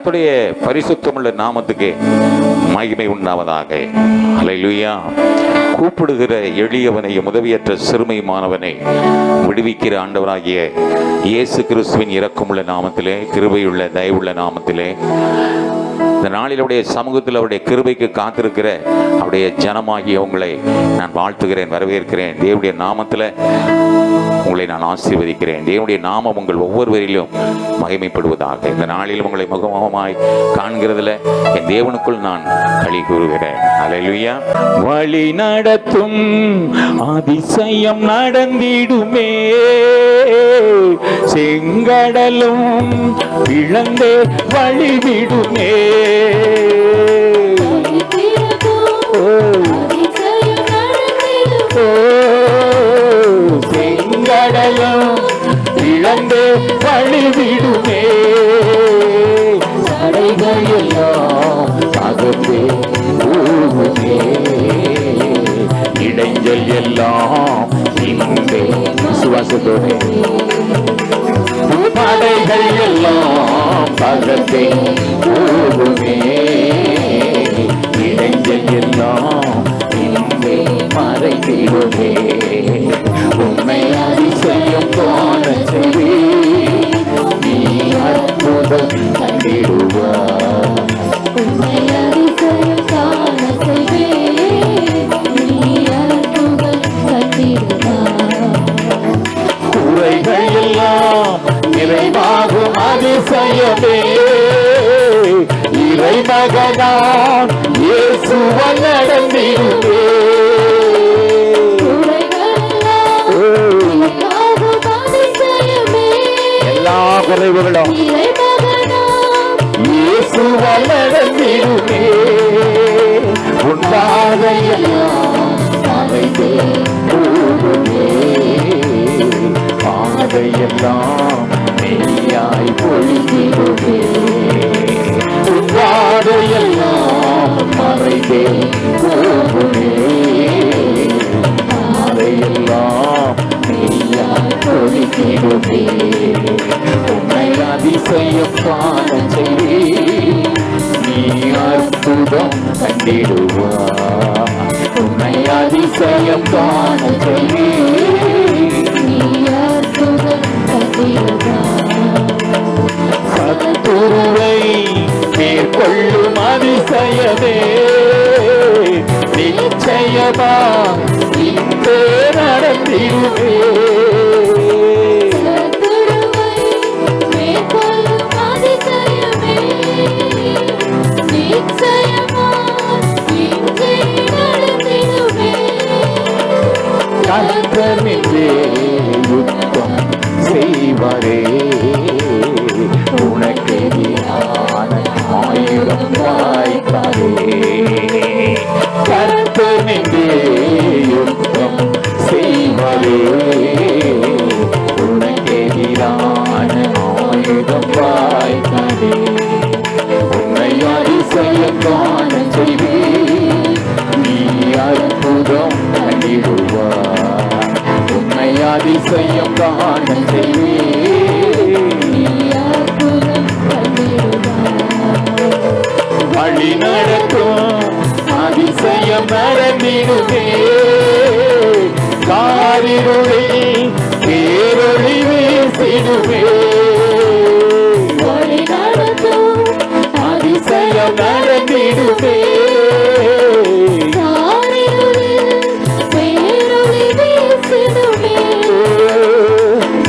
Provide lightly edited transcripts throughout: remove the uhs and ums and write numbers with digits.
பரிசுத்தமுள்ள நாமத்துக்கு மகிமை உண்டாவதாக. அல்லேலூயா. கூப்பிடுகிற எளியவனையும் உதவியற்ற சிறுமைமானவனை விடுவிக்கிற ஆண்டவராகிய இயேசு கிறிஸ்துவின் இரக்கமுள்ள நாமத்திலே, கிருபையுள்ள தயவுள்ள நாமத்திலே, இந்த நாளில் அவருடைய சமூகத்தில் அவருடைய கிருபைக்கு காத்திருக்கிற அவருடைய ஜனமாகிய உங்களை நான் வாழ்த்துகிறேன், வரவேற்கிறேன். தேவனுடைய நாமத்தில் உங்களை நான் ஆசீர்வதிக்கிறேன். தேவனுடைய நாமம் உங்கள் ஒவ்வொருவரிலும் மகிமைப்படுவதாக. இந்த நாளில் உங்களை முகமுகமாய் காண்கிறதுல என் தேவனுக்குள் நான் களி கூறுகிறேன். அல்லேலூயா. வழி நடத்தும் அதிசயம் நடந்திடுமே, செங்கடலும் இழந்தே வழிவிடுமே. செங்கடலும் இழந்தே வழிவிடுமே, தடைகள் எல்லாம் தகர்ந்தே போகுமே, இடைஞ்சல் எல்லாம் இன்றே விசுவாசத்தோடு தடைகள் எல்லாம் தகர்ந்தே போகுமே, இடைஞ்சல் எல்லாம் இன்றே மறைந்திடுமே. உண்மை அதிசயம் காண செய்வே, நீ அற்புதம் கண்டிடுவார். உண்மை அதிசயம் காண செய்வே, நீ அற்புதம் கண்டிடுவார். குறைகள் எல்லாம் நிறைவாகும் அதிசயமே, இறைமகனாம் இயேசுவால் நடந்திடுமே. எல்லா குறைவுகளும் இயேசுவால் நடந்திடுமே. உண்டாக எல்லாம் மறைந்தே போகுமே, பாதையெல்லாம் மெய்யாய் பொழிந்திடுமே. உண்டாக எல்லாம் மறைந்தே போகுமே, பாதையெல்லாம் மெய்யாய் பொழிந்திடுமே. உன்னை அதிசயம் காண செய்வே, நீ அற்புதம் கண்டிடுவார். உன்னை அதிசயம் காண செய்வே, நீ அற்புதம் கண்டிடுவார். சத்துருவை மேற்கொள்ளும் அதிசயமே, நிச்சயமா இன்றே நடந்திடுமே. கர்த்தரின்றே யுத்தம் செய்வாரே, உனக்கெதிரான ஆயுதம் வாய்ப்பாரே. கர்த்தரின்றே யுத்தம் செய்வாரே, உனக்கெதிரான ஆயுதம் வாய்ப்பாரே. உன்னை அதிசயம் காண செய்வே, நீ அற்புதம் கண்டிடுவார். உன்னை அதிசயம் காண செய்வே, நீ அற்புதம் கண்டிடுவார். வழி நடக்கும் அதிசயம் நடந்திடுமே, காரிருளில் பேரொளி வீசிடுமே. வழி நடக்கும் அதிசயம் நடந்திடுமே,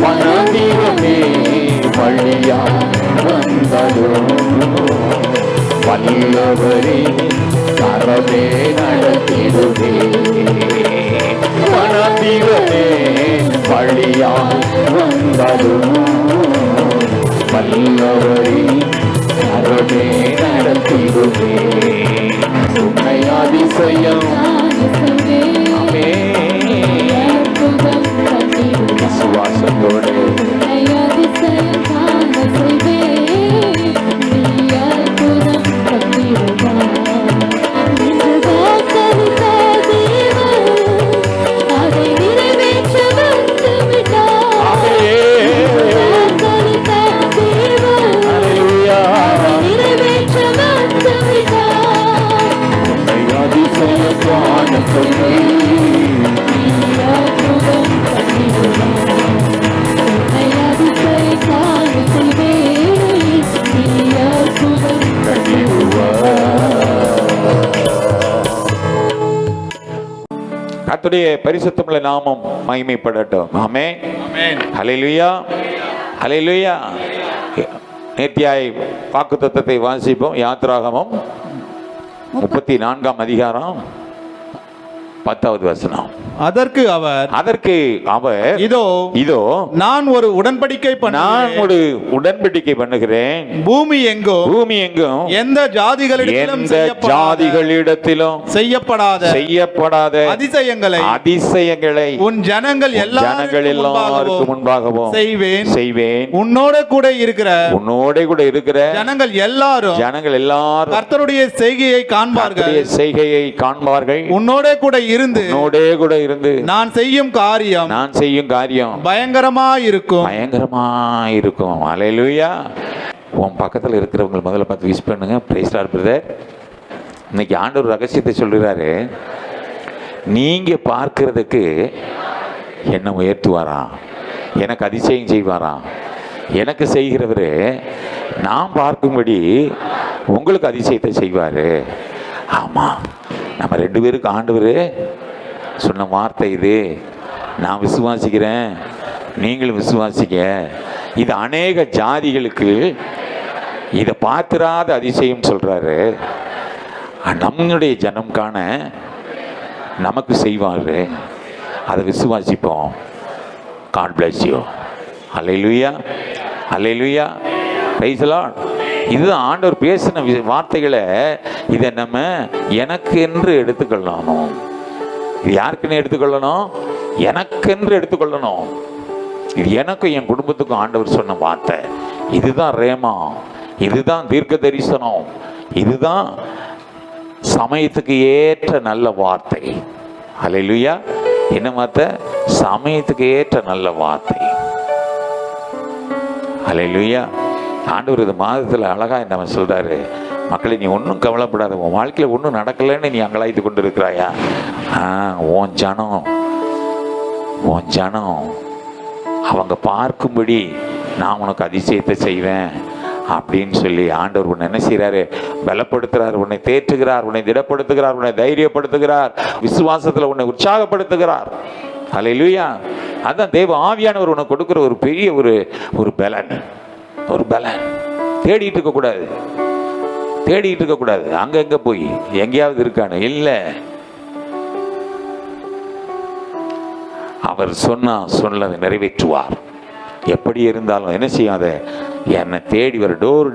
மனதிரமே வழியா வந்ததும் வல்லவரே கரமே நடத்திடுவே. மனதிரமே வழியா வந்ததும் வல்லவரே கரமே நடத்திடுவே. உன்னை அதிசயம் விசுவாசத்தோடு அதை நிறைவேற்ற வந்து விட்டார். கர்த்தருடைய பரிசுத்தமுள்ள நாமம் மகிமைப்படட்டும். ஆமென். ஹல்லேலூயா, ஹல்லேலூயா. நேர்த்தியாய் வாக்குத்தத்தத்தை வாசிப்போம். யாத்திராகமம் 34ஆம் அதிகாரம் 10வது வசனம். அதற்கு அவர் இதோ நான் ஒரு உடன்படிக்கை பண்ணுகிறேன். பூமி எங்கும் எந்த ஜாதிகளிடத்திலும் செய்யப்படாத அதிசயங்களை உன் ஜனங்கள் எல்லாருக்கும் முன்பாகவும் செய்வேன். உன்னோட கூட இருக்கிற ஜனங்கள் எல்லாரும் கர்த்தருடைய செய்கையை காண்பார்கள். உன்னோட கூட இருந்து நான் செய்யும் காரியம் பயங்கரமா இருக்கும். அல்லேலூயா. உன் பக்கத்தில் இருக்கிறவங்க முதல்ல பார்த்து விஷ் பண்ணுங்க. Praise Lord brother. இன்னைக்கு ஆண்டவர் ரகசியத்தை சொல்றாரு. நீங்க பார்க்கிறதுக்கு என்ன உயர்த்துவாராம், எனக்கு அதிசயம் செய்வாராம். எனக்கு செய்கிறவரு நான் பார்க்கும்படி உங்களுக்கு அதிசயத்தை செய்வாரு. ஆமா, நம்ம 2 பேருக்கு ஆண்டவர் சொன்ன வார்த்தை இது. நான் விசுவாசிக்கிறேன், நீங்களும் விசுவாசிக்க. இது அநேக ஜாதிகளுக்கு இதை பார்த்திராத அதிசயம் சொல்றாரு. நம்மளுடைய ஜனம் காண நமக்கு செய்வாரு. அதை விசுவாசிப்போம். God bless you. Hallelujah, hallelujah. Praise the Lord. இதுதான் ஆண்டவர் பேசின வார்த்தைகளை. இதை நம்ம எனக்கு என்று எடுத்துக்கொள்ளணும். இது யாருக்குன்னு எடுத்துக்கொள்ளணும்? எனக்கென்று எடுத்துக்கொள்ளணும். இது எனக்கும் என் குடும்பத்துக்கும் ஆண்டவர் சொன்ன வார்த்தை. இதுதான் ரேமா, இதுதான் தீர்க்க தரிசனம், இதுதான் சமயத்துக்கு ஏற்ற நல்ல வார்த்தை. ஹல்லேலூயா. என்ன வார்த்தை? சமயத்துக்கு ஏற்ற நல்ல வார்த்தை. ஹல்லேலூயா. ஆண்டவர் இந்த மாதத்தில் அழகா நம்ம சொல்றாரு, மக்களை நீ ஒன்றும் கவலைப்படாத, உன் வாழ்க்கையில் ஒன்றும் நடக்கலைன்னு நீ அங்கலாய்த்து கொண்டு இருக்கிறாயா? உன் ஜனம் அவங்க பார்க்கும்படி நான் உனக்கு அதிசயத்தை செய்வேன் அப்படின்னு சொல்லி ஆண்டவர் உன்னை என்ன செய்கிறாரு? பலப்படுத்துகிறார், உன்னை தேற்றுகிறார், உன்னை திடப்படுத்துகிறார், உன்னை தைரியப்படுத்துகிறார், விசுவாசத்தில் உன்னை உற்சாகப்படுத்துகிறார். ஹல்லேலூயா. அதான் தேவ ஆவியானவர் உனக்கு கொடுக்குற ஒரு பெரிய ஒரு பலன். தேடிட்டு இருக்கக்கூடாது. அங்கங்க போய் எங்கேயாவது இருக்கானு இல்லை. அவர் சொன்னதை நிறைவேற்றுவார். எப்படி இருந்தாலும் என்ன செய்யாத, என்னை தேடி வர டோர்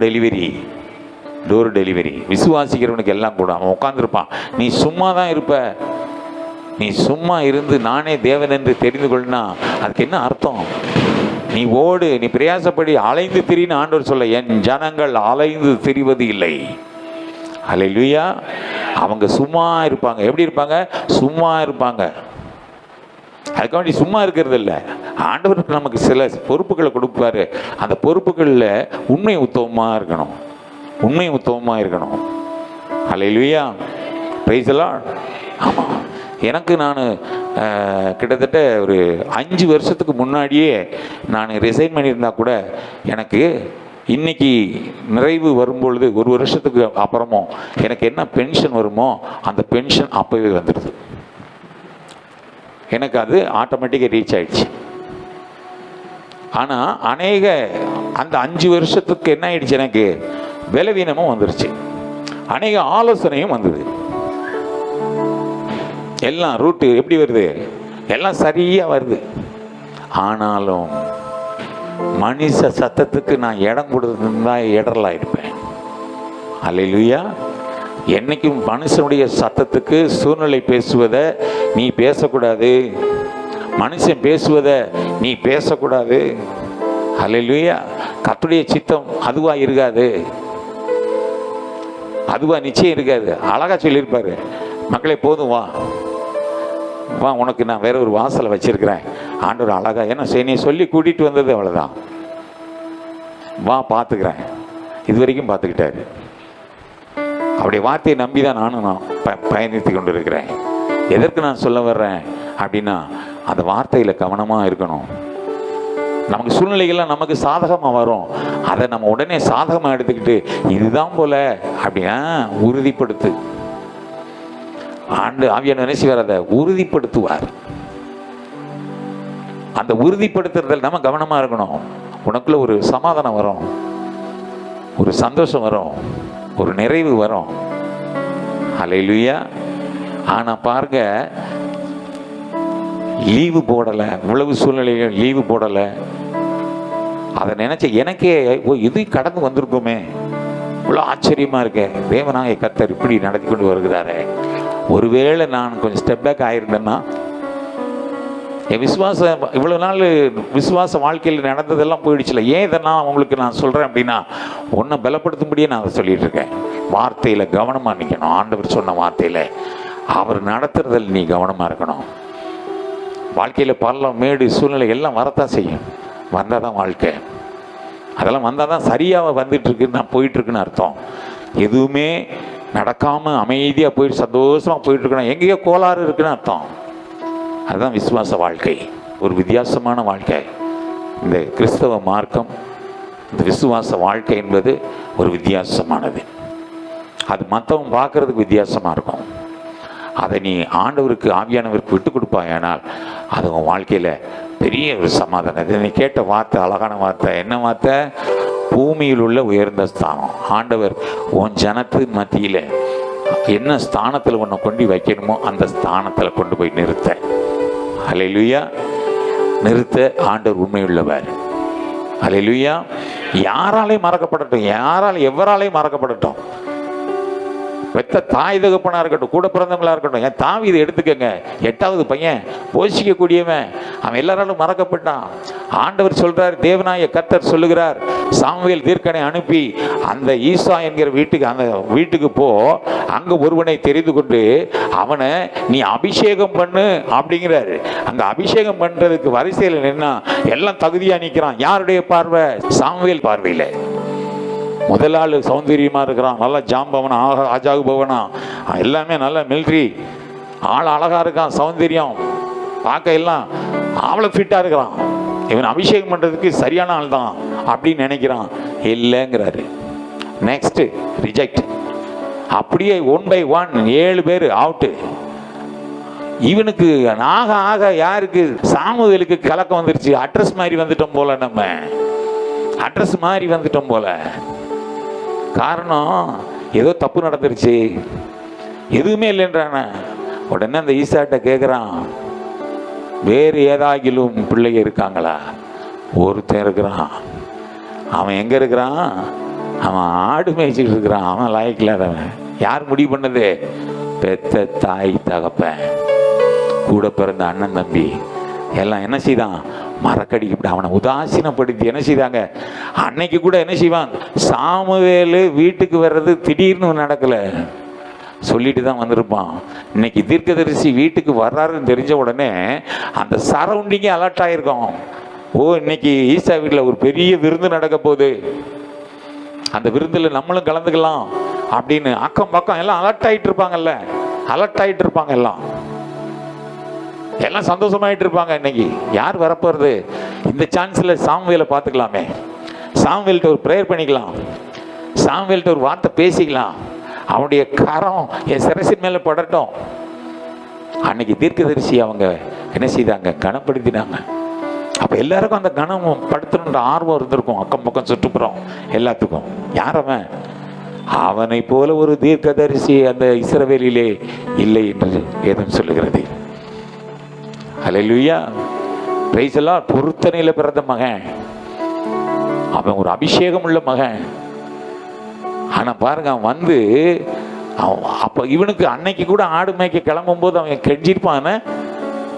டெலிவரி. விசுவாசிக்கிறவனுக்கு எல்லாம் கூட அவன் உட்காந்துருப்பான். நீ சும்மா தான் இருப்ப. நீ சும்மா இருந்து நானே தேவன் என்று தெரிந்து கொள்ளனா அதுக்கு என்ன அர்த்தம்? நீ ஓடு, நீ பிரயாசப்படி, அலைந்து திரின்னு ஆண்டவர் சொல்ல. என் ஜனங்கள் அலைந்து திரிவது இல்லை. ஹல்லேலூயா. அவங்க சும்மா இருப்பாங்க. எப்படி இருப்பாங்க? சும்மா இருப்பாங்க. அதுக்காண்டி சும்மா இருக்கிறது இல்லை. ஆண்டவருக்கு நமக்கு சில பொறுப்புகளை கொடுப்பாரு. அந்த பொறுப்புகளில் உண்மை உத்தமமாக இருக்கணும். ஹல்லேலூயா. Praise the Lord. ஆமாம், எனக்கு நான் கிட்டத்தட்ட ஒரு 5 வருஷத்துக்கு முன்னாடியே நான் ரிசைன் பண்ணியிருந்தா கூட எனக்கு இன்னைக்கு நிறைவு வரும்பொழுது 1 வருஷத்துக்கு அப்புறமும் எனக்கு என்ன பென்ஷன் வருமோ அந்த பென்ஷன் அப்போவே வந்துடுது. எனக்கு அது ஆட்டோமேட்டிக்காக ரீச் ஆயிடுச்சு. ஆனால் அந்த 5 வருஷத்துக்கு என்ன ஆயிடுச்சு? எனக்கு பலவீனமும் வந்துருச்சு, அநேக ஆலோசனையும் வந்தது. எல்லாம் ரூட்டு எப்படி வருது? எல்லாம் சரியாக வருது. ஆனாலும் மனுஷ சத்தத்துக்கு நான் இடம் கொடுத்துருந்தா இடரலாயிருப்பேன். அல்லேலூயா. என்னைக்கும் மனுஷனுடைய சத்தத்துக்கு சூழ்நிலை பேசுவதை நீ பேசக்கூடாது, மனுஷன் பேசுவதை நீ பேசக்கூடாது. அல்லேலூயா. கர்த்தருடைய சித்தம் அதுவாக இருக்காது, அதுவாக நிச்சயம் இருக்காது. அழகாக சொல்லியிருப்பாரு, மக்களே போதும் வா, உனக்கு நான் வேற ஒரு வாசலை வச்சிருக்கிறேன். ஆண்டவர் அழகா என்ன நீ சொல்லி கூட்டிட்டு வந்தது அவ்வளோதான், வா பார்த்துக்கிறேன். இது வரைக்கும் பார்த்துக்கிட்டாரு. அப்படி வார்த்தையை நம்பி தான் நானும் பயணித்து கொண்டு இருக்கிறேன். எதற்கு நான் சொல்ல வர்றேன் அப்படின்னா, அந்த வார்த்தையில் கவனமாக இருக்கணும். நமக்கு சூழ்நிலைகள்லாம் நமக்கு சாதகமாக வரும், அதை நம்ம உடனே சாதகமாக எடுத்துக்கிட்டு இதுதான் போல அப்படின்னா உறுதிப்படுத்து. ஆவியானவர் என்ன செய்வார்? அதை உறுதிப்படுத்துவார். அந்த உறுதிப்படுத்துறதில் நம்ம கவனமா இருக்கணும். உனக்குள்ள ஒரு சமாதானம் வரும், ஒரு சந்தோஷம் வரும், ஒரு நிறைவு வரும். ஹல்லேலூயா. ஆனா பாருங்க, லீவு போடலை, இவ்வளவு சூழ்நிலையும் லீவு போடலை. அதை நினைச்ச எனக்கே இது கடந்து வந்திருக்குமே, இவ்வளோ ஆச்சரியமா இருக்கேன், தேவனாகிய கர்த்தர் இப்படி நடத்தி கொண்டு வருகிறாரே. ஒருவேளை நான் கொஞ்சம் ஸ்டெப் பேக் ஆயிருந்தேன்னா, என் விசுவாசம் இவ்வளோ நாள் விசுவாச வாழ்க்கையில் நடந்ததெல்லாம் போயிடுச்சுல. ஏன் இதெல்லாம் உங்களுக்கு நான் சொல்கிறேன் அப்படின்னா, ஒன்றை பலப்படுத்தும்படியே நான் அதை சொல்லிட்டு இருக்கேன். வார்த்தையில் கவனமாக நிற்கணும். ஆண்டவர் சொன்ன வார்த்தையில் அவர் நடத்துறதில் நீ கவனமாக இருக்கணும். வாழ்க்கையில் பள்ளம் மேடு சூழ்நிலை எல்லாம் வரத்தான் செய்யும். வந்தால் தான் வாழ்க்கை. அதெல்லாம் வந்தால் தான் சரியாக வந்துட்டுருக்குன்னு நான் போயிட்டுருக்குன்னு அர்த்தம். எதுவுமே நடக்காமல் அமைதியாக போயிட்டு சந்தோஷமாக போயிட்டுருக்குன்னா எங்கேயோ கோளாறு இருக்குன்னு அர்த்தம். அதுதான் விசுவாச வாழ்க்கை, ஒரு வித்தியாசமான வாழ்க்கை. இந்த கிறிஸ்தவ மார்க்கம், இந்த விசுவாச வாழ்க்கை என்பது ஒரு வித்தியாசமானது. அது மற்றவங்க பார்க்குறதுக்கு வித்தியாசமாக இருக்கும். அதை நீ ஆண்டவருக்கு, ஆவியானவருக்கு விட்டு கொடுப்பாயானால் அது உன் வாழ்க்கையில் பெரிய ஒரு சமாதானம். இது நீ கேட்ட வார்த்தை அழகான வார்த்தை. என்ன வார்த்தை? பூமியில் உள்ள உயர்ந்த ஸ்தானம். ஆண்டவர் உன் ஜனத்து மத்தியில் என்ன ஸ்தானத்தில் உன்னை கொண்டு வைக்கணுமோ அந்த ஸ்தானத்தில் கொண்டு போய் நிறுத்த. ஹல்லேலூயா. நிறுத்த ஆண்டவர் உண்மையுள்ளவர். ஹல்லேலூயா. யாராலையும் மறக்கப்படட்டும், எவராலையும் மறக்கப்படட்டும். பெத்த தாய் தகப்பனா இருக்கட்டும், கூட பிறந்தவங்களா இருக்கட்டும். என் தாவீதை எடுத்துக்கங்க, 8வது பையன், போஷிக்கக்கூடியவன். அவன் எல்லாராலும் மறக்கப்பட்டான். ஆண்டவர் சொல்றார், தேவனாகிய கர்த்தர் சொல்லுகிறார், சாமுவேல் தீர்க்கனை அனுப்பி அந்த ஈசா என்கிற வீட்டுக்கு போ, அங்க ஒருவனை தெரிந்து கொண்டு அவனை நீ அபிஷேகம் பண்ணு அப்படிங்கிறாரு. அங்க அபிஷேகம் பண்றதுக்கு வரிசையில் நின்னா எல்லாம் தகுதியா நிற்கிறான். யாருடைய பார்வை? சாமுவேல் பார்வையில். முதல் ஆள் சௌந்தரியமாக இருக்கிறான், நல்லா ஜாம்பவனா, ஆஜாகு பவனா, எல்லாமே நல்ல மிலிட்ரி ஆள், அழகாக இருக்கான், சௌந்தரியம் பார்க்க எல்லாம் அவ்வளோ ஃபிட்டாக இருக்கிறான். இவன் அபிஷேகம் பண்ணுறதுக்கு சரியான ஆள் தான் அப்படின்னு நினைக்கிறான். இல்லைங்கிறாரு. Next reject. அப்படியே 1 by 1 7 பேர் அவுட்டு. இவனுக்கு ஆக ஆக யாருக்கு? சாமுவேலுக்கு கலக்கம் வந்துருச்சு. அட்ரஸ் மாதிரி வந்துட்டோம் போல, நம்ம அட்ரஸ் மாதிரி வந்துட்டோம் போல. காரணம் ஏதோ தப்பு நடந்துருச்சு, எதுவுமே இல்லைன்றான. உடனே அந்த ஈசாட்ட கேட்குறான், வேறு ஏதாகிலும் பிள்ளைங்க இருக்காங்களா? ஒருத்தன் இருக்கிறான். அவன் எங்கே இருக்கிறான்? அவன் ஆடு மேய்ச்சிட்டு இருக்கிறான். அவன் லாய்க்கில்லாதவன். யார் முடிவு பண்ணது? பெத்த தாய் தகப்பன், கூட பிறந்த அண்ணன் தம்பி எல்லாம் என்ன செய்தான்? மறக்கடிக்கப்பட்டு அவனை உதாசீனப்படுத்தி என்ன செய்தாங்க? அன்னைக்கு கூட என்ன செய்வான்? சாமுவேலு வீட்டுக்கு வர்றது திடீர்னு நடக்கலை, சொல்லிட்டு தான் வந்திருப்பான். இன்னைக்கு தீர்க்கதரிசி வீட்டுக்கு வர்றாருன்னு தெரிஞ்ச உடனே அந்த சரௌண்டிங்கே அலர்ட் ஆகிருக்கும். ஓ, இன்னைக்கு ஈசா வீட்டில் ஒரு பெரிய விருந்து நடக்க போகுது, அந்த விருந்தில் நம்மளும் கலந்துக்கலாம் அப்படின்னு அக்கம் பக்கம் எல்லாம் அலர்ட் ஆகிட்டு இருப்பாங்கல்ல, அலர்ட் ஆகிட்டு இருப்பாங்க, எல்லாம் சந்தோஷமாயிட்டு இருப்பாங்க. இன்னைக்கு யார் வரப்போறது? இந்த சான்ஸ்ல சாமுவேலை பார்த்துக்கலாமே, சாமுவேல்கிட்ட ஒரு ப்ரேயர் பண்ணிக்கலாம், சாமுவேல்கிட்ட ஒரு வார்த்தை பேசிக்கலாம், அவனுடைய கரம் என் சிரசின் மேல படட்டும். அன்னைக்கு தீர்க்கதரிசி அவங்க என்ன செய்தாங்க? கனப்படுத்தினாங்க. அப்ப எல்லாருக்கும் அந்த கனம் படுத்தணுன்ற ஆர்வம் இருந்திருக்கும், அக்கம் பக்கம் சுற்றுப்புறம் எல்லாத்துக்கும். யார் அவன்? அவனை போல ஒரு தீர்க்கதரிசி அந்த இஸ்ரவேலிலே இல்லை என்று வேதம் சொல்லுகிறது. ஹல்லேலூயா. பிரைஸ் எல்லாம். பொருத்தனையில பிறந்த மகன் அவன், ஒரு அபிஷேகம் உள்ள மகன். ஆனா பாருங்க, அவன் வந்து அப்ப இவனுக்கு அன்னைக்கு கூட ஆடு மேய்க்க கிளம்பும் போது அவன் கெஞ்சிருப்பான்.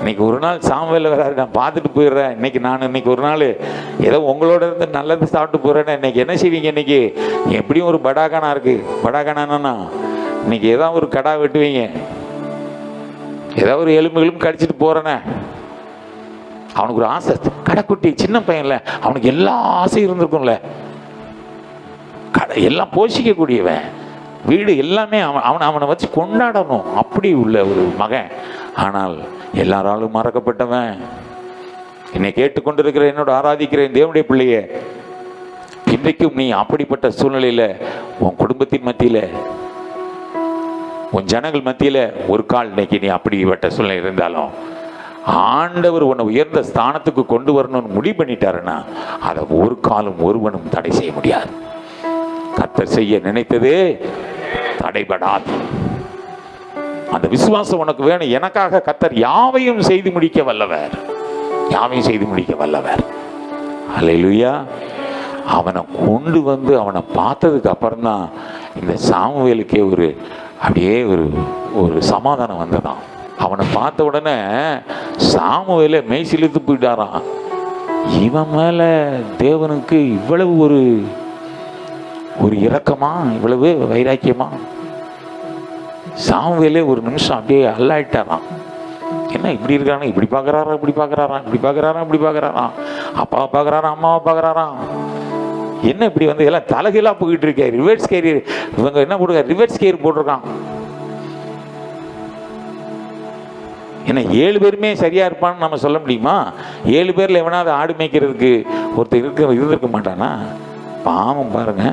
இன்னைக்கு ஒரு நாள் சாமுவேல் வராரு, நான் பார்த்துட்டு போயிடுறேன். இன்னைக்கு ஒரு நாள் ஏதோ உங்களோட இருந்து நல்லது சாப்பிட்டு போறேன்னு. இன்னைக்கு என்ன செய்வீங்க? இன்னைக்கு எப்படியும் ஒரு படாகானா இருக்கு. படாகானா இன்னைக்கு ஏதாவது ஒரு கடா வெட்டுவீங்க, ஏதாவது ஒரு எலும்புகளும் கடிச்சிட்டு போறேனே. அவனுக்கு ஒரு ஆசை, கடைக்குட்டி சின்ன பையன்ல, அவனுக்கு எல்லா ஆசையும் இருந்திருக்கும்ல, எல்லாம் போஷிக்க கூடியவன், வீடு எல்லாமே அவனை வச்சு கொண்டாடணும், அப்படி உள்ள ஒரு மகன். ஆனால் எல்லாராலும் மறக்கப்பட்டவன். என்னை கேட்டுக்கொண்டிருக்கிற என்னோட ஆராதிக்கிறேன் தேவனுடைய பிள்ளையே, இன்றைக்கும் நீ அப்படிப்பட்ட சூழ்நிலையில உன் குடும்பத்தின் மத்தியில உன் ஜனங்கள் மத்தியில் ஒரு கால் இன்னைக்கு நீ அப்படிப்பட்ட சூழ்நிலை இருந்தாலும் ஆண்டவர் உன்னை உயர்ந்த ஸ்தானத்துக்கு கொண்டு வரணும்னு முடிவு பண்ணிட்டாருன்னா அதை ஒரு காலம் ஒருவனும் தடை செய்ய முடியாது. கர்த்தர் செய்ய நினைத்தது தடைபடாது. அந்த விசுவாசம் உனக்கு வேணும். எனக்காக கர்த்தர் யாவையும் செய்து முடிக்க வல்லவர், யாவையும் செய்து முடிக்க வல்லவர். அல்லேலூயா. அவனை கொண்டு வந்து அவனை பார்த்ததுக்கு அப்புறம் தான் இந்த சாமுவேலுக்கே அப்படியே ஒரு சமாதானம் வந்ததான். அவனை பார்த்த உடனே சாமுவேலை மெய் சிலிர்த்து போயிட்டாரான். இவன் மேல தேவனுக்கு இவ்வளவு ஒரு இரக்கமா, இவ்வளவு வைராக்கியமா? சாமுவேலே ஒரு நிமிஷம் அப்படியே அல்லாயிட்டாராம். என்ன இப்படி இருக்கானா, இப்படி பார்க்கறாரா, இப்படி பார்க்கறாரா, இப்படி பார்க்கறாரா, இப்படி பார்க்கறாராம், அப்பாவை பார்க்கறாரா, அம்மாவை பார்க்கறாராம். என்ன இப்படி வந்து எல்லாம் தலைகீழா போயிட்டு இருக்க, ரிவர்ஸ் கேரியர். இவங்க என்ன போடுற, ரிவர்ஸ் கேரியர் போட்டிருக்கான். ஏன்னா 7 பேருமே சரியா இருப்பான்னு நம்ம சொல்ல முடியுமா? 7 பேர்ல எவனாவது ஆடு மேய்க்கிறதுக்கு ஒருத்தர் இருந்திருக்க மாட்டானா? பாவம் பாருங்க.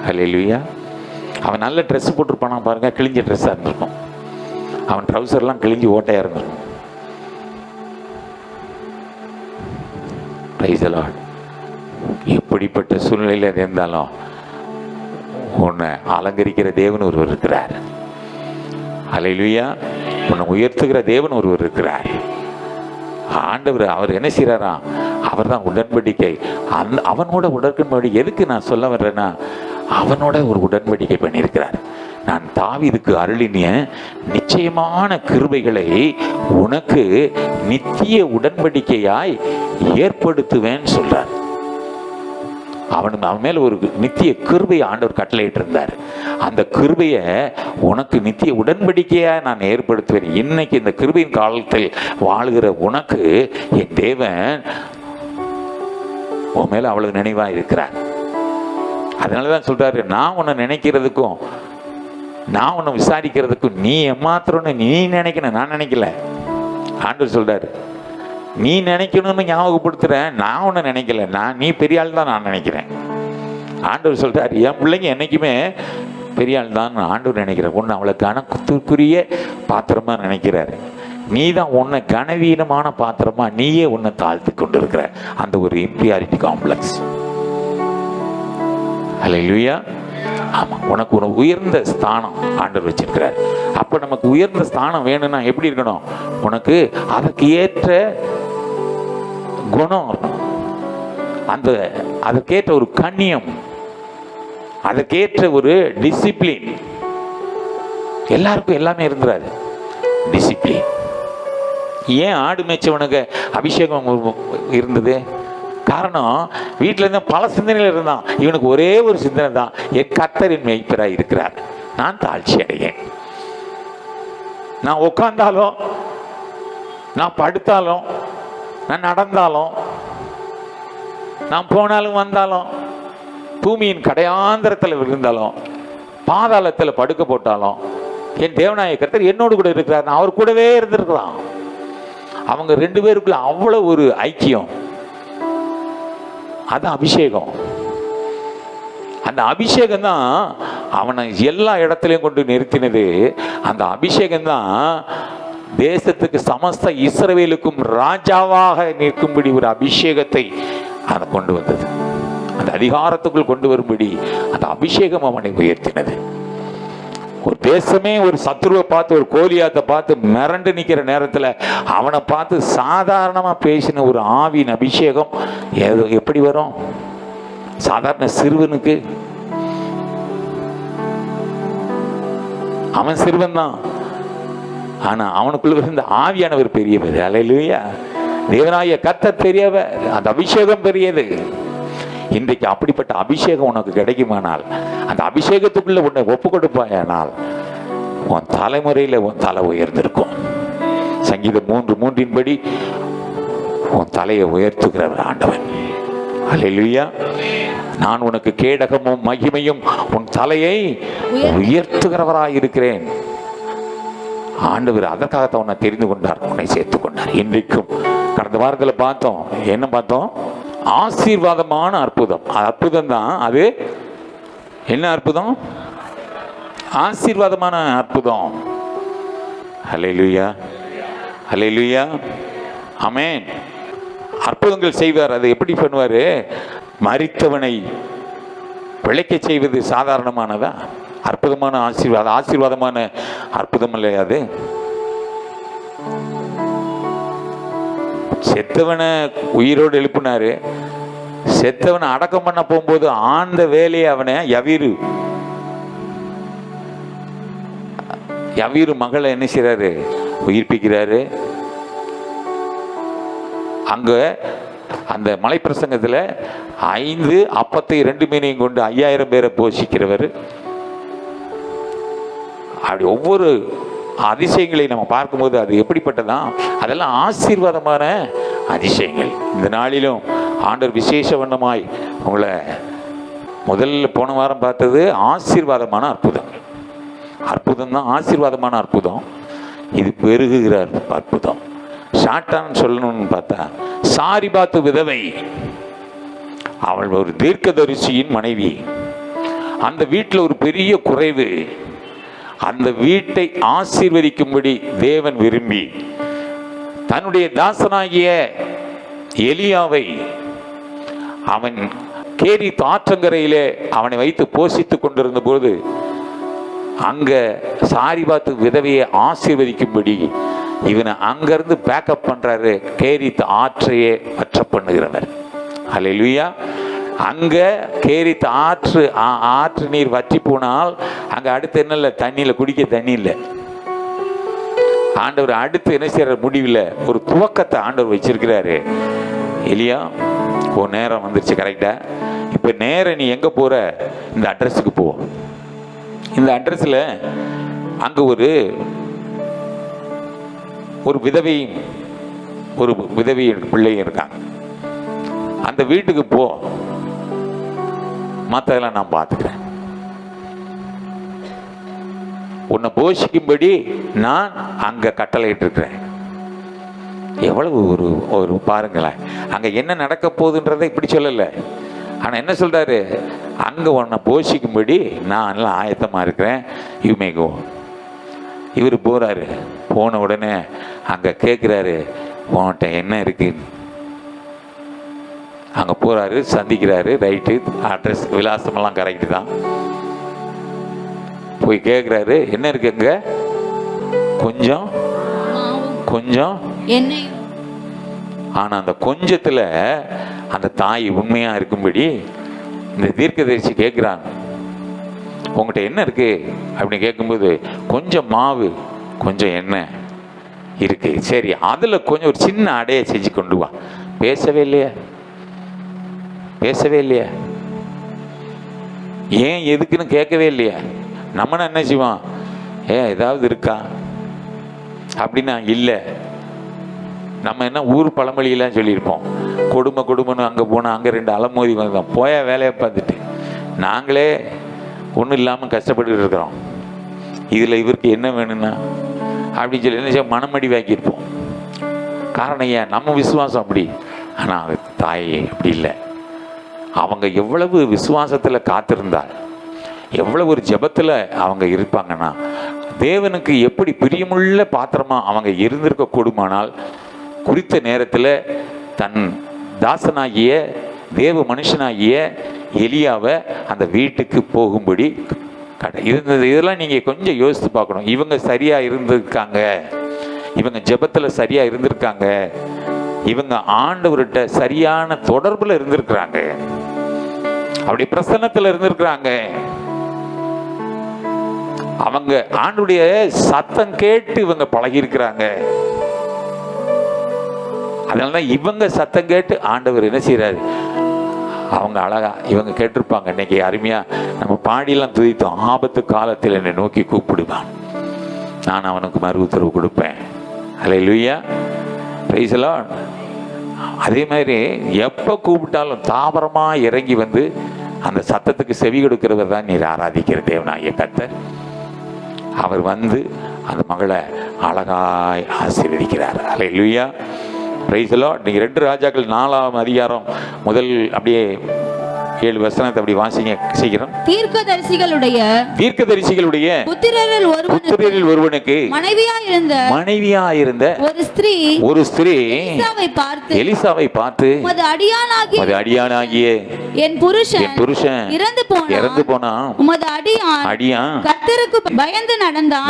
ஹல்லேலூயா. அவன் நல்ல ட்ரெஸ் போட்டிருப்பானா பாருங்க, கிழிஞ்ச ட்ரெஸ்ஸாக இருந்திருக்கும். அவன் ட்ரௌசர்லாம் கிழிஞ்சி ஓட்டையாக இருந்திருக்கும். Price the Lord. எப்படிப்பட்ட சூழ்நிலையில் இருந்தாலும் உன்னை அலங்கரிக்கிற தேவன் ஒருவர் இருக்கிறார். ஹல்லேலூயா. உன்னை உயர்த்துகிற தேவன் ஒருவர் இருக்கிறார். ஆண்டவர் அவர் என்ன செய்கிறாரா? அவர் தான் உடன்படிக்கை. அவனோட உடன்படிக்கை எதுக்கு நான் சொல்ல வர்றேன்னா, அவனோட ஒரு உடன்படிக்கை பண்ணியிருக்கிறார். நான் தாவீதுக்கு அருளினிய நிச்சயமான கிருபைகளை உனக்கு நித்திய உடன்படிக்கையாய் ஏற்படுத்துவேன் சொல்றார். அவன் மேல ஒரு நித்திய கிருபையை ஆண்டவர் கட்டளையிட்டு இருந்தார். அந்த கிருபையை உனக்கு நித்திய உடன்படிக்கையா நான் ஏற்படுத்துவேன். இன்னைக்கு இந்த கிருபையின் காலத்தில் வாழுகிற உனக்கு என் தேவன் உன் மேல அவ்வளவு நினைவா இருக்கிறார். அதனாலதான் சொல்றாரு, நான் உன்னை நினைக்கிறதுக்கும் நான் உன்னை விசாரிக்கிறதுக்கும் நீ ஏமாத்திரன்னு நீ நினைக்கணும், நான் நினைக்கல. ஆண்டவர் சொல்றாரு, நீ நினைக்கணும்னு ஞாபகப்படுத்துறேன், நான் உன்னை நினைக்கல, நீ பெரிய ஆள் தான் நான் நினைக்கிறேன். ஆண்டவர் சொல்றாரு, என் பிள்ளைங்க என்னைக்குமே பெரிய ஆள் தான் ஆண்டவர் நினைக்கிறேன். உன்னை அவளை கணக்குரிய பாத்திரமா நினைக்கிறாரு. நீ தான் உன்னை கனவீனமான பாத்திரமா நீயே உன்னை தாழ்த்தி கொண்டு இருக்கிற அந்த ஒரு இன்ஃபீரியாரிட்டி காம்ப்ளெக்ஸ். ஹல்லேலூயா. ஆமா, உனக்கு ஒரு உயர்ந்த ஸ்தானம் ஆண்டவர் வச்சிருக்கிறார். அப்ப நமக்கு உயர்ந்த ஸ்தானம் வேணும்னா எப்படி இருக்கணும்? உனக்கு அதற்கு ஏற்ற குணம், அதற்கேற்ற ஒரு கண்ணியம், அதற்கேற்ற ஒரு டிசிப்ளின். எல்லாருக்கும் எல்லாமே இருந்துறாரு. டிசிப்ளின். ஏன் ஆடு மேய்ச்சவனுக்கு அபிஷேகம் இருந்தது? காரணம், வீட்டில இருந்த பல சிந்தனைகள் இருந்தான். இவனுக்கு ஒரே ஒரு சிந்தனை தான், என் கர்த்தரின் மேய்ப்பராய் இருக்கிறார், நான் தாழ்ச்சி அடையேன். நான் உட்கார்ந்தாலும், நான் படுத்தாலும், நான் நடந்தாலும், நான் போனாலும் வந்தாலும், பூமியின் கடையாந்திரத்தில் இருந்தாலும், பாதாளத்தில் படுக்க போட்டாலும், என் தேவனாய கர்த்தர் என்னோடு கூட இருக்கிறார். அவர் கூடவே இருந்திருக்கலாம். அவங்க 2 பேருக்குள்ள அவ்வளவு ஒரு ஐக்கியம். அது அபிஷேகம். அந்த அபிஷேகம் தான் அவனை எல்லா இடத்துலையும் கொண்டு நிறுத்தினது. அந்த அபிஷேகம் தான் தேசத்துக்கு சமஸ்த இஸ்ரவேலுக்கும் ராஜாவாக நிற்கும்படி ஒரு அபிஷேகத்தை அதை கொண்டு வந்தது. அந்த அதிகாரத்துக்குள் கொண்டு வரும்படி அந்த அபிஷேகம் அவனை உயர்த்தினது. ஒரு தேசமே ஒரு சத்துருவை பார்த்து, ஒரு கோலியாத்தை பார்த்து மிரண்டு நிற்கிற நேரத்தில் அவனை பார்த்து சாதாரணமாக பேசின ஒரு ஆவியின் அபிஷேகம் எப்படி வரும்? சாதாரண சிறுவனுக்கு, அவன் சிறுவன் தான், ஆனா அவனுக்குள்ள இருந்த ஆவியானவர் பெரியவர். அல்லேலூயா. தேவனாகிய கர்த்தர் பெரியவர். அந்த அபிஷேகம் பெரியது. இன்றைக்கு அப்படிப்பட்ட அபிஷேகம் உனக்கு கிடைக்குமானால், அந்த அபிஷேகத்துக்குள்ள உன்னை ஒப்பு கொடுப்பாயானால், உன் தலைமுறையில உன் தலை உயர்ந்திருக்கும். சங்கீதம் 3:3 படி உன் தலையை உயர்த்துகிறவர் ஆண்டவன். அல்லேலூயா. நான் உனக்கு கேடகமும் மகிமையும் உன் தலையை உயர்த்துகிறவராய் இருக்கிறேன். ஆண்டவர் அதற்காகத்தான் உன்னை தெரிந்து கொண்டார், உன்னை சேர்த்துக் கொண்டார். இன்றைக்கும் கடந்த வாரத்தில் பார்த்தோம், என்ன பார்த்தோம்? ஆசீர்வாதமான அற்புதம். அற்புதம் தான் அது. என்ன அற்புதம்? ஆசீர்வாதமான அற்புதம். ஹல்லேலூயா, ஹல்லேலூயா, ஆமென். அற்புதங்கள் செய்வார். அது எப்படி பண்ணுவார்? மரித்தவனை பிழைக்க செய்வது சாதாரணமானதா? அற்புதமான ஆசீர்வாதம், ஆசீர்வாதமான அற்புதம் இல்லையா அது? செத்தவனை உயிரோடு எழுப்பினாரு. செத்தவனை அடக்கம் பண்ண போகும்போது ஆண்ட வேலையை அவனை யவீரு மகளை என்ன செய்றாரு? உயிர்ப்பிக்கிறாரு. அங்க அந்த மலை பிரசங்கத்தில் 5 அப்பத்தை 2 மீனையும் கொண்டு 5000 பேரை போஷிக்கிறவர். அப்படி ஒவ்வொரு அதிசயங்களை நம்ம பார்க்கும்போது அது எப்படிப்பட்டதான்? அதெல்லாம் ஆசீர்வாதமான அதிசயங்கள். இந்த நாளிலும் ஆண்டவர் விசேஷ வண்ணமாய் உங்களை முதல்ல போன வாரம் பார்த்தது ஆசீர்வாதமான அற்புதம். அற்புதம் தான், ஆசீர்வாதமான அற்புதம். இது பெருகுகிற அற்புதம். ஷார்ட்டான்னு சொல்லணும்னு பார்த்தா, சாரிபாத்து விதவை, அவள் ஒரு தீர்க்கதரிசியின் மனைவி. அந்த வீட்டில் ஒரு பெரிய குறைவு. அந்த வீட்டை ஆசீர்வதிக்கும்படி தேவன் விரும்பி தன்னுடைய தாசனாகிய எலியாவை அவன் கேரித் ஆற்றங்கரையிலே அவனை வைத்து போஷித்துக் கொண்டிருந்த போது அங்க சாரிபாத்து விதவையை ஆசீர்வதிக்கும்படி இவனை அங்கிருந்து பேக்கப் பண்றாரு. கேரித் ஆற்றையே வற்ற பண்ணுகிறவர். ஹல்லேலூயா. அங்க கேரித் ஆற்று நீர் வற்றி போனால் அங்க அடுத்து என்ன இல்லை? தண்ணியில குடிக்க தண்ணி இல்லை. ஆண்டவர் அடுத்து என்ன செய்யற? முடிவில் ஒரு துவக்கத்தை ஆண்டவர் வச்சிருக்கிறாரு. எலியா, உன் நேரம் வந்துருச்சு, கரெக்டா? இப்ப நேரம் நீ எங்க போற? இந்த அட்ரஸுக்கு போ. இந்த அட்ரஸ்ல அங்க ஒரு விதவை பிள்ளையும் இருக்காங்க. அந்த வீட்டுக்கு போ, மற்றதெல்லாம் நான் பார்த்துக்கிறேன். உன்னை போஷிக்கும்படி நான் அங்க கட்டளையிட்டு இருக்கிறேன். எவ்வளவு ஒரு பாருங்களேன், அங்க என்ன நடக்க போகுதுன்றதை இப்படி சொல்லல. ஆனா என்ன சொல்றாரு? அங்க உன்னை போஷிக்கும்படி நான் எல்லாம் ஆயத்தமா இருக்கிறேன். யூ மே கோ. இவர் போறாரு. போன உடனே அங்க கேட்கிறாரு, உன்கிட்ட என்ன இருக்கு? அங்க போறாரு, சந்திக்கிறாரு. ரைட்டு, அட்ரஸ் விலாசமெல்லாம் கரெக்டு தான். போய் கேட்குறாரு, என்ன இருக்குங்க? கொஞ்சம் கொஞ்சம். ஆனா அந்த கொஞ்சத்துல அந்த தாய் உண்மையா இருக்கும்படி இந்த தீர்க்கதரிசி கேட்குறாங்க, உங்ககிட்ட என்ன இருக்கு அப்படின்னு கேட்கும்போது, கொஞ்சம் மாவு கொஞ்சம் எண்ணெய் இருக்கு. சரி, அதுல கொஞ்சம் ஒரு சின்ன அடையை செஞ்சு கொண்டு வா. பேசவே இல்லையா? பேசவே இல்லையா? ஏன் எதுக்குன்னு கேட்கவே இல்லையா? நம்மனா என்ன செய்வோம்? ஏதாவது இருக்கா அப்படின்னா இல்லை. நம்ம என்ன ஊர் பழமொழியெல்லாம் சொல்லியிருப்போம். கொடுமைன்னு அங்கே போனால் அங்கே 2 அலமோதி வந்தோம். போய வேலையை பார்த்துட்டு நாங்களே ஒன்றும் இல்லாமல் கஷ்டப்பட்டு இருக்கிறோம். இதில் இவருக்கு என்ன வேணும்னா அப்படின்னு சொல்லி என்ன மனமடி வாக்கியிருப்போம். காரணம் ஏன்? நம்ம விசுவாசம் அப்படி. ஆனால் தாயே அப்படி இல்லை. அவங்க எவ்வளவு விசுவாசத்தில் காத்திருந்தால், எவ்வளவு ஒரு ஜெபத்தில் அவங்க இருப்பாங்கன்னா, தேவனுக்கு எப்படி பிரியமுள்ள பாத்திரமா அவங்க இருந்திருக்க கூடுமானால், குறித்த நேரத்தில் தன் தாசனாகிய தேவ மனுஷனாகிய எலியாவை அந்த வீட்டுக்கு போகும்படி இருந்தது. இதெல்லாம் நீங்கள் கொஞ்சம் யோசித்து பார்க்கணும். இவங்க சரியாக இருந்திருக்காங்க, இவங்க ஜெபத்தில் சரியாக இருந்திருக்காங்க, இவங்க ஆண்டவர்கிட்ட சரியான தொடர்பில் இருந்திருக்கிறாங்க, அப்படி பிரசன்னத்தில் இருந்திருக்கிறாங்க. அவங்க ஆண்டுடைய சத்தம் கேட்டு இவங்க பழகி இருக்கிறாங்க. அதனாலதான் இவங்க சத்தம் கேட்டு ஆண்டவர் என்ன செய்யறாரு? அவங்க அழகா இவங்க கேட்டிருப்பாங்க. இன்னைக்கு அருமையா நம்ம பாடியெல்லாம் துதித்தோம். ஆபத்து காலத்தில் என்னை நோக்கி கூப்பிடுவான், நான் அவனுக்கு மறு உத்தரவு கொடுப்பேன். ஹல்லேலூயா, பிரைஸ் தி லார்ட். அதே மாதிரி எப்போ கூப்பிட்டாலும் தாபரமா இறங்கி வந்து அந்த சத்தத்துக்கு செவி கொடுக்கிறவர் தான் நீர் ஆராதிக்கிற தேவனாகிய கர்த்தர். அவர் வந்து அந்த மகளை அழகாய் ஆசீர்வதிக்கிறார். ஹல்லேலூயா, பிரைஸ் தி லார்ட். நீங்க 2 ராஜாக்கள் 4ஆம் அதிகாரம் முதல் அப்படியே 7 வசனத்தை அப்படி வாசிங்க சீக்கிரம். தீர்க்கதரிசிகளுடைய புத்திரரில் ஒருவனுக்கு மனைவியாயிருந்த ஒரு ஸ்திரீ எலிசாவை பார்த்து உமது அடியானாகிய என் புருஷன் இறந்து போனான். உமது அடியான் கர்த்தருக்கு பயந்து நடந்தான்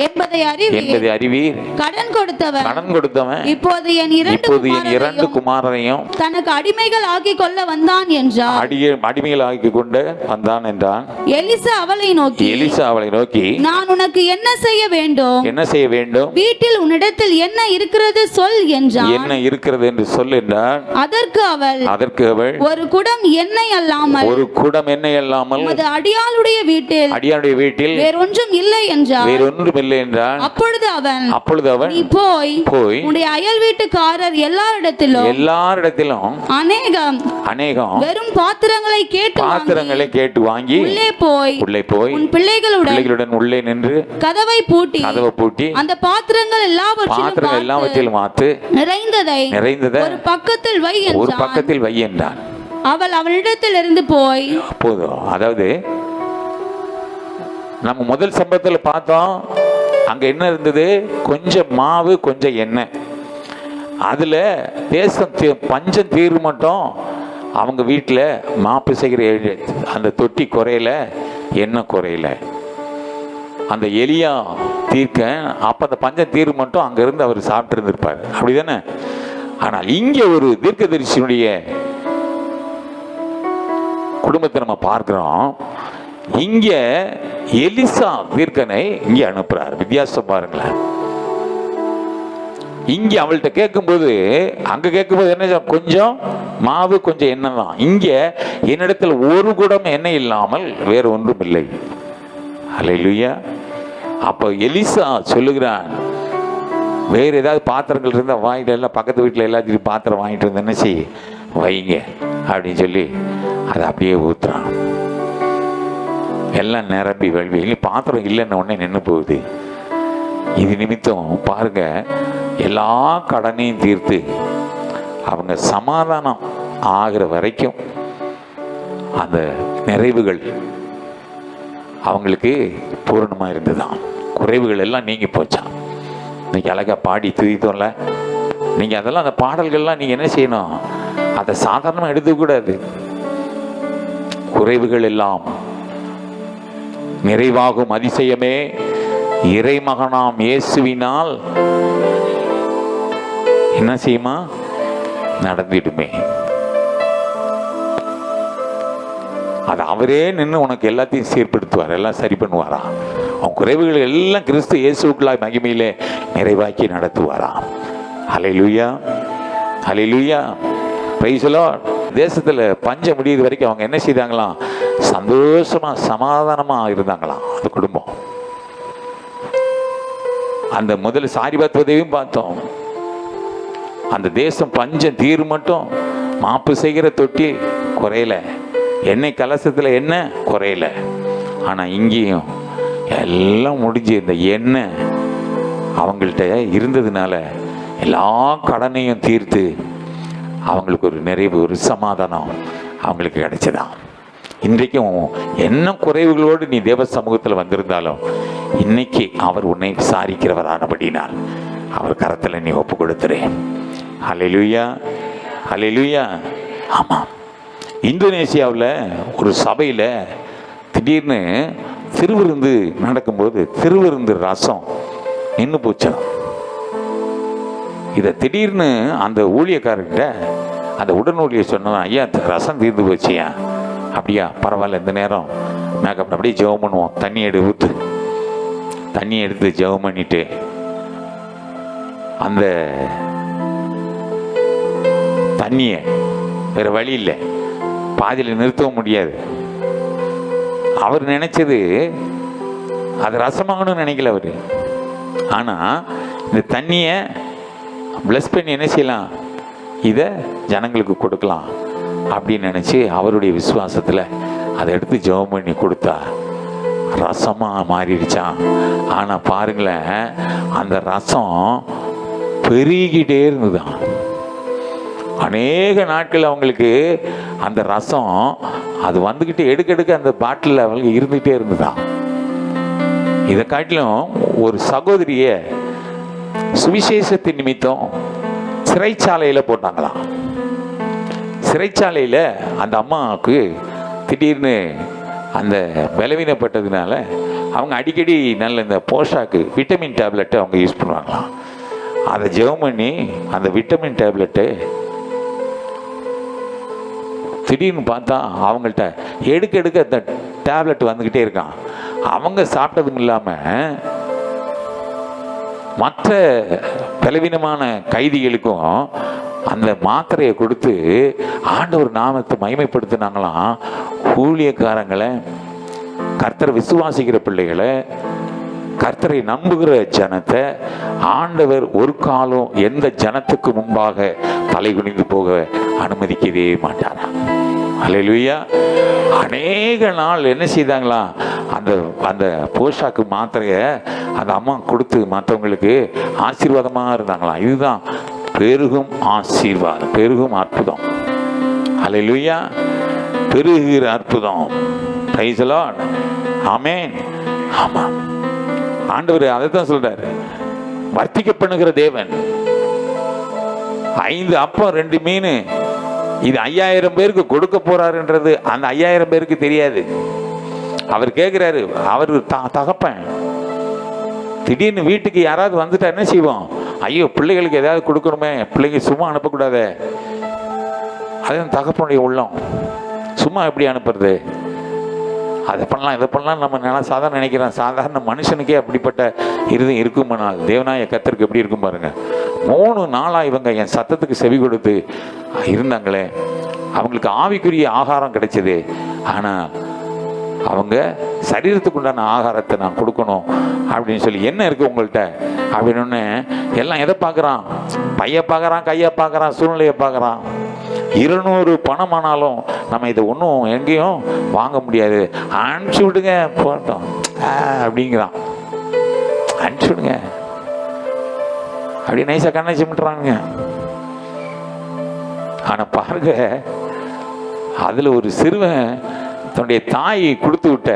என்பதை அறிவீர். கடன் கொடுத்தவன் இப்போது என் 2 குமாரரையும் தனக்கு அடிமைகள் ஆக்கி கொள்ள வந்தான் என்றார். அடிமைகள் ஆக்கி கொண்டு வந்தான் என்றான். எலிசா அவளை நோக்கி நான் உனக்கு என்ன செய்ய வேண்டும் வீட்டில் உன்னிடத்தில் என்ன இருக்கிறது சொல் என்றான். என்ன இருக்கிறது என்று சொல் என்றான். அதற்கு அவள் ஒரு குடம் எண்ணெய் அல்லாமல் உமது அடியாளுடைய வீட்டில் வேறொன்றும் இல்லை என்றான். அப்பொழுது அவன் நீ போய் உன்னுடைய அயல் வீட்டுக்காரர் எல்லாரிடத்திலும் அநேகம் வெறும் பாத்திரங்களை கேட்டு வாங்கி உள்ளே போய் உன் பிள்ளைகளுடன் உள்ளே நின்று கதவை பூட்டி அந்த பாத்திரங்கள் எல்லாவற்றிலும் நிறைந்ததை ஒரு பக்கத்தில் வை என்றான். அவள் அவனிடத்தில் இருந்து போய் போதும். அதாவது நம்ம முதல் சம்பவத்தில் பார்த்தோம், அங்க என்ன இருந்தது? கொஞ்சம் மாவு, கொஞ்சம் எண்ணெய். அதுல தேசம் பஞ்சம் தீர் மட்டும் அவங்க வீட்டில் மாப்பு செய்கிற அந்த தொட்டி குறையில, எண்ணெய் குறையில. அந்த எலியா தீர்க்க அப்ப அந்த பஞ்சம் தீர் மட்டும் அங்க இருந்து அவர் சாப்பிட்டு இருந்திருப்பார், அப்படிதானே? ஆனால் இங்க ஒரு தீர்க்கதரிசியினுடைய குடும்பத்தை நம்ம பார்க்கிறோம். இங்க எலிசா தீர்க்கனை இங்க அனுப்புறார். வித்தியாசம் பாருங்களேன். இங்க அவள்கிட்ட கேட்கும்போது, அங்க கேட்கும்போது என்ன, கொஞ்சம் மாவு கொஞ்சம் எண்ணெய் தான். இங்க என்னிடத்தில் ஒரு குடம் எண்ணெய் இல்லாமல் வேறு ஒன்றும் இல்லை. அல்லேலூயா. அப்போ எலிசா சொல்லுகிறான், வேறு ஏதாவது பாத்திரங்கள் இருந்தால் வாங்கிட்டு, எல்லாம் பக்கத்து வீட்டில் எல்லாத்தையும் பாத்திரம் வாங்கிட்டு வந்து என்ன செய்ய வைங்க அப்படின்னு சொல்லி அதை அப்படியே ஊத்துறான். எல்லாம் நிரம்பி வழி இல்லை, பாத்திரம் இல்லைன்னு உடனே நின்று போகுது. இது நிமித்தம் பாருங்க, எல்லா கடனையும் தீர்த்து அவங்க சமாதானம் ஆகிற வரைக்கும் அந்த நிறைவுகள் அவங்களுக்கு பூரணமாக இருந்துதான். குறைவுகள் எல்லாம் நீங்கி போச்சான். இன்னைக்கு அழகா பாடி துதித்தோம்ல, நீங்கள் அதெல்லாம் அந்த பாடல்கள்லாம் நீங்கள் என்ன செய்யணும், அதை சாதாரணமாக எடுத்துக்கூடாது. குறைவுகள் எல்லாம் நிறைவாகும் அதிசயமே இறைமகனாம் இயேசுவினால் என்ன செய்யுமா, நடந்திடுமே. அது அவரே நின்று உனக்கு எல்லாத்தையும் சீர்படுத்துவார், எல்லாம் சரி பண்ணுவாரா. உன் குறைவுகள் எல்லாம் கிறிஸ்து இயேசுக்குள்ளாய் மகிமையிலே நிறைவாக்கி நடத்துவாரா. ஹல்லேலூயா, ஹல்லேலூயா, பிரைஸ் தி லார்ட். தேசத்தில் பஞ்சம் முடியுது வரைக்கும் அவங்க என்ன செய்தாங்களாம், சந்தோஷமா சமாதானமா இருந்தாங்களாம் அந்த குடும்பம். அந்த முதல்ல சாரிபாத் உதவியும் பார்த்தோம். அந்த தேசம் பஞ்சம் தீர் மட்டும் மாப்பு செய்கிற தொட்டி குறையல, எண்ணெய் கலசத்தில் எண்ணெய் குறையல. ஆனால் இங்கேயும் எல்லாம் முடிஞ்சு இந்த எண்ணெய் அவங்கள்ட்ட இருந்ததுனால எல்லா கடனையும் தீர்த்து அவங்களுக்கு ஒரு நிறைவு, ஒரு சமாதானம் அவங்களுக்கு கிடைச்சதான். இன்றைக்கும் என்ன குறைவுகளோடு நீ தேவ சமூகத்தில் வந்திருந்தாலும் இன்னைக்கு அவர் உன்னை விசாரிக்கிறவரானபடினால் அவர் கரத்தில் நீ ஒப்பு கொடுத்துறேன். ஹல்லேலூயா, ஹல்லேலூயா. ஆமாம், இந்தோனேசியாவில் ஒரு சபையில் திடீர்னு திருவிருந்து நடக்கும்போது திருவிருந்து ரசம் நின்று போச்சு. இதை திடீர்னு அந்த ஊழியக்காரர்கிட்ட அந்த உடன் ஊழியர் சொன்னவன், ஐயா ரசம் தீர்ந்து போச்சியா? அப்படியா, பரவாயில்ல, இந்த நேரம் மேக்கப் அப்படியே ஜெபம் பண்ணுவோம், தண்ணி ஊற்று. தண்ணி எடுத்து ஜெபம் பண்ணிட்டு அந்த தண்ணியை வேற வழி இல்லை, பாதியில் நிறுத்தவும் முடியாது. அவர் நினைச்சது அது ரசமாகணும்னு நினைக்கல அவர். ஆனால் இந்த தண்ணியை பிளஸ் பண்ணி என்ன செய்யலாம், இதை ஜனங்களுக்கு கொடுக்கலாம் அப்படின்னு நினச்சி அவருடைய விசுவாசத்தில் அதை எடுத்து ஜெபம் பண்ணி கொடுத்தா ரசமாக மாறிடுச்சான். ஆனால் பாருங்களேன், அந்த ரசம் பெருகிட்டே இருந்துதான். அநேக நாட்கள் அவங்களுக்கு அந்த ரசம் அது வந்துக்கிட்டு எடுக்க அந்த பாட்டில் அவளுக்கு இருந்துகிட்டே இருந்துதான். இதை காட்டிலும் ஒரு சகோதரிய சுவிசேஷத்தின் நிமித்தம் சிறைச்சாலையில் போட்டாங்களாம். சிறைச்சாலையில் அந்த அம்மாவுக்கு திடீர்னு அந்த பலவீனப்பட்டதுனால அவங்க அடிக்கடி நல்ல இந்த போஷாக்கு விட்டமின் டேப்லெட்டை அவங்க யூஸ் பண்ணுவாங்களாம். அதை ஜெபம் பண்ணி அந்த விட்டமின் டேப்லெட்டு திடீர்னு பார்த்தா அவங்கள்ட்ட எடுக்க அந்த டேப்லெட் வந்துக்கிட்டே இருக்கான். அவங்க சாப்பிட்டதும் இல்லாமல் மற்ற பலவீனமான கைதிகளுக்கும் அந்த மாத்திரையை கொடுத்து ஆண்டவர் நாமத்தை மகிமைப்படுத்தினாங்களாம். ஊழியக்காரங்களை, கர்த்தரை விசுவாசிக்கிற பிள்ளைகளை, கர்த்தரை நம்புகிற ஜனத்தை ஆண்டவர் ஒரு காலம் எந்த ஜனத்துக்கு முன்பாக தலை குனிந்து போக அனுமதிக்கவே மாட்டாரா. அல்லேலூயா. அநேக நாள் என்ன செய்தாங்களா, அந்த அந்த போஷாக்கு மாத்திரையை அந்த அம்மா கொடுத்து மற்றவங்களுக்கு ஆசீர்வாதமாக இருந்தாங்களாம். இதுதான் பெருகும் ஆசீர்வாதம், பெருகும் அற்புதம். அல்லேலூயா. பெருகிற அற்புதம். Praise the Lord. ஆமென். ஆமாம், ஆண்டவர் அதை தான் சொல்றாரு, வர்த்திக்க பண்ணுகிற தேவன். 5 அப்பம் 2 மீன் இது 5000 பேருக்கு கொடுக்க போறாருன்றது அந்த 5000 பேருக்கு தெரியாது. அவர் கேட்கிறாரு, அவர் தகப்பன். திடீர்னு வீட்டுக்கு யாராவது வந்துட்டா என்ன செய்வோம்? ஐயோ, பிள்ளைகளுக்கு ஏதாவது கொடுக்கணுமே, பிள்ளைங்க சும்மா அனுப்பக்கூடாது. அதுதான் தகப்பனுடைய உள்ளம். சும்மா எப்படி அனுப்புறது? அதை பண்ணலாம் இதை பண்ணலாம் நம்ம சாதாரண நினைக்கிறோம். சாதாரண மனுஷனுக்கே அப்படிப்பட்ட இருதயம் இருக்குமானால் தேவனாய கர்த்தருக்கு எப்படி இருக்கும் பாருங்க. 3 நாளாக இவங்க என் சத்தத்துக்கு செவி கொடுத்து இருந்தாங்களே, அவங்களுக்கு ஆவிக்குரிய ஆகாரம் கிடைச்சது. ஆனால் அவங்க சரீரத்துக்கு உண்டான ஆகாரத்தை நான் கொடுக்கணும் அப்படின்னு சொல்லி, என்ன இருக்குது உங்கள்கிட்ட அப்படின்னு எல்லாம் எதை பார்க்குறான்? பையை பார்க்குறான், கையை பார்க்குறான், சூழ்நிலையை பார்க்குறான். 200 பணமானாலும் நம்ம இதை ஒன்றும் எங்கேயும் வாங்க முடியாது, அனுப்பிச்சி விடுங்க போட்டோம் அப்படிங்கிறான். அனுப்பிச்சி விடுங்க அப்படி நைஸாக கண்ணை சிமிட்டுறாங்க. ஆனால் பாருங்க, அதில் ஒரு சிறுவன் தன்னுடைய தாயை கொடுத்து விட்ட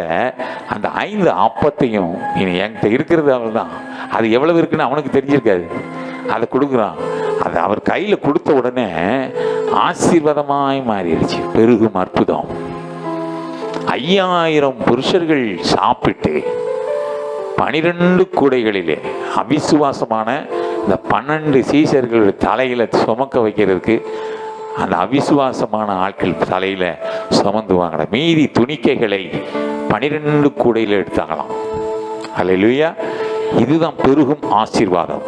அந்த 5 அப்பத்தையும் இனி என்கிட்ட இருக்கிறது அவள் தான், அது எவ்வளவு இருக்குன்னு அவனுக்கு தெரிஞ்சிருக்காது. அதை கொடுக்குறான். அதை அவர் கையில் கொடுத்த உடனே ஆசீர்வாதமாய் மாறிடுச்சு. பெருகும் அற்புதம். 5000 புருஷர்கள் சாப்பிட்டு 12 கூடைகளிலே அவிசுவாசமான இந்த 12 சீஷர்கள் தலையில் சுமக்க வைக்கிறதுக்கு அந்த அவிசுவாசமான ஆட்கள் தலையில் சுமந்துவாங்களாம். மீதி துணிக்கைகளை 12 கூடையில் எடுத்தாங்களாம். அல்லேலூயா. இதுதான் பெருகும் ஆசீர்வாதம்.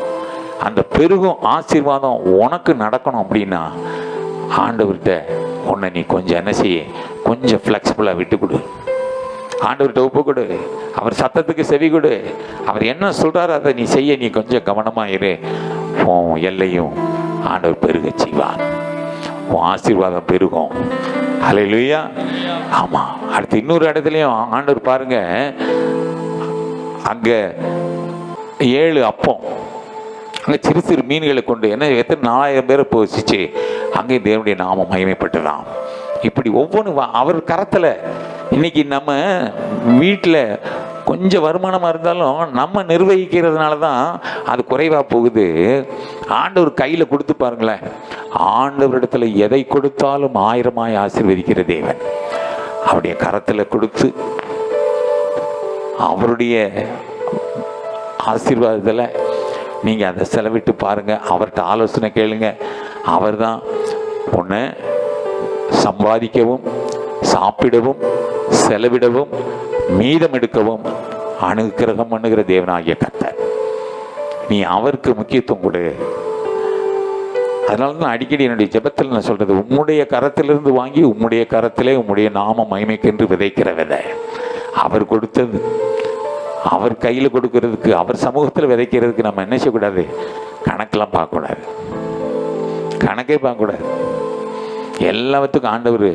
அந்த பெருகும் ஆசீர்வாதம் உனக்கு நடக்கணும் அப்படின்னா ஆண்டவர்கிட்ட உன்னை நீ கொஞ்சம் என்ன செய்ய, கொஞ்சம் ஃப்ளெக்சிபிளாக விட்டு கொடு. ஆண்டவர்கிட்ட ஒப்பு கொடு. அவர் சத்தத்துக்கு செவி கொடு. அவர் என்ன சொல்கிறார் அதை நீ செய்ய நீ கொஞ்சம் கவனமாக இரு. உன் எல்லையும் ஆண்டவர் பெருக செய்வார். உன் ஆசீர்வாதம் பெருகும். அல்லேலூயா. ஆமாம். அடுத்து இன்னொரு இடத்துலையும் ஆண்டவர் பாருங்க, அங்கே 7 அப்பம், அங்கே சிறு சிறு மீன்களை கொண்டு என்ன எத்தனை 4000 பேரை போசிச்சு அங்கே தேவனுடைய நாமம் மகிமைப்பட்டதாம். இப்படி ஒவ்வொன்று அவர் கரத்தில். இன்னைக்கு நம்ம வீட்டில் கொஞ்சம் வருமானமாக இருந்தாலும் நம்ம நிர்வகிக்கிறதுனால தான் அது குறைவாக போகுது. ஆண்டவர் கையில் கொடுத்து பாருங்களேன். ஆண்டவரிடத்தில் எதை கொடுத்தாலும் 1000ஆய் ஆசீர்வதிக்கிற தேவன். அவருடைய கரத்தில் கொடுத்து அவருடைய ஆசீர்வாதத்தில் நீங்கள் அதை செலவிட்டு பாருங்கள். அவர்கிட்ட ஆலோசனை கேளுங்க. அவர் தான் உன்னை சம்பாதிக்கவும், சாப்பிடவும், செலவிடவும், மீதம் எடுக்கவும் அனுக்கிரகம் பண்ணுகிற தேவனாகிய கர்த்தர். நீ அவருக்கு முக்கியத்துவம் கொடு. அதனால தான் அடிக்கடி என்னுடைய ஜெபத்தில் நான் சொல்கிறது, உம்முடைய கரத்திலிருந்து வாங்கி உம்முடைய கரத்திலே உம்முடைய நாம மகிமைக்கென்று விதைக்கிற விதை. அவர் கொடுத்தது அவர் கையில் கொடுக்கறதுக்கு, அவர் சமூகத்தில் விதைக்கிறதுக்கு நம்ம என்ன செய்யக்கூடாது? கணக்கெல்லாம் பார்க்கக்கூடாது. கணக்கே பார்க்கக்கூடாது. எல்லாத்துக்கும் ஆண்டவர்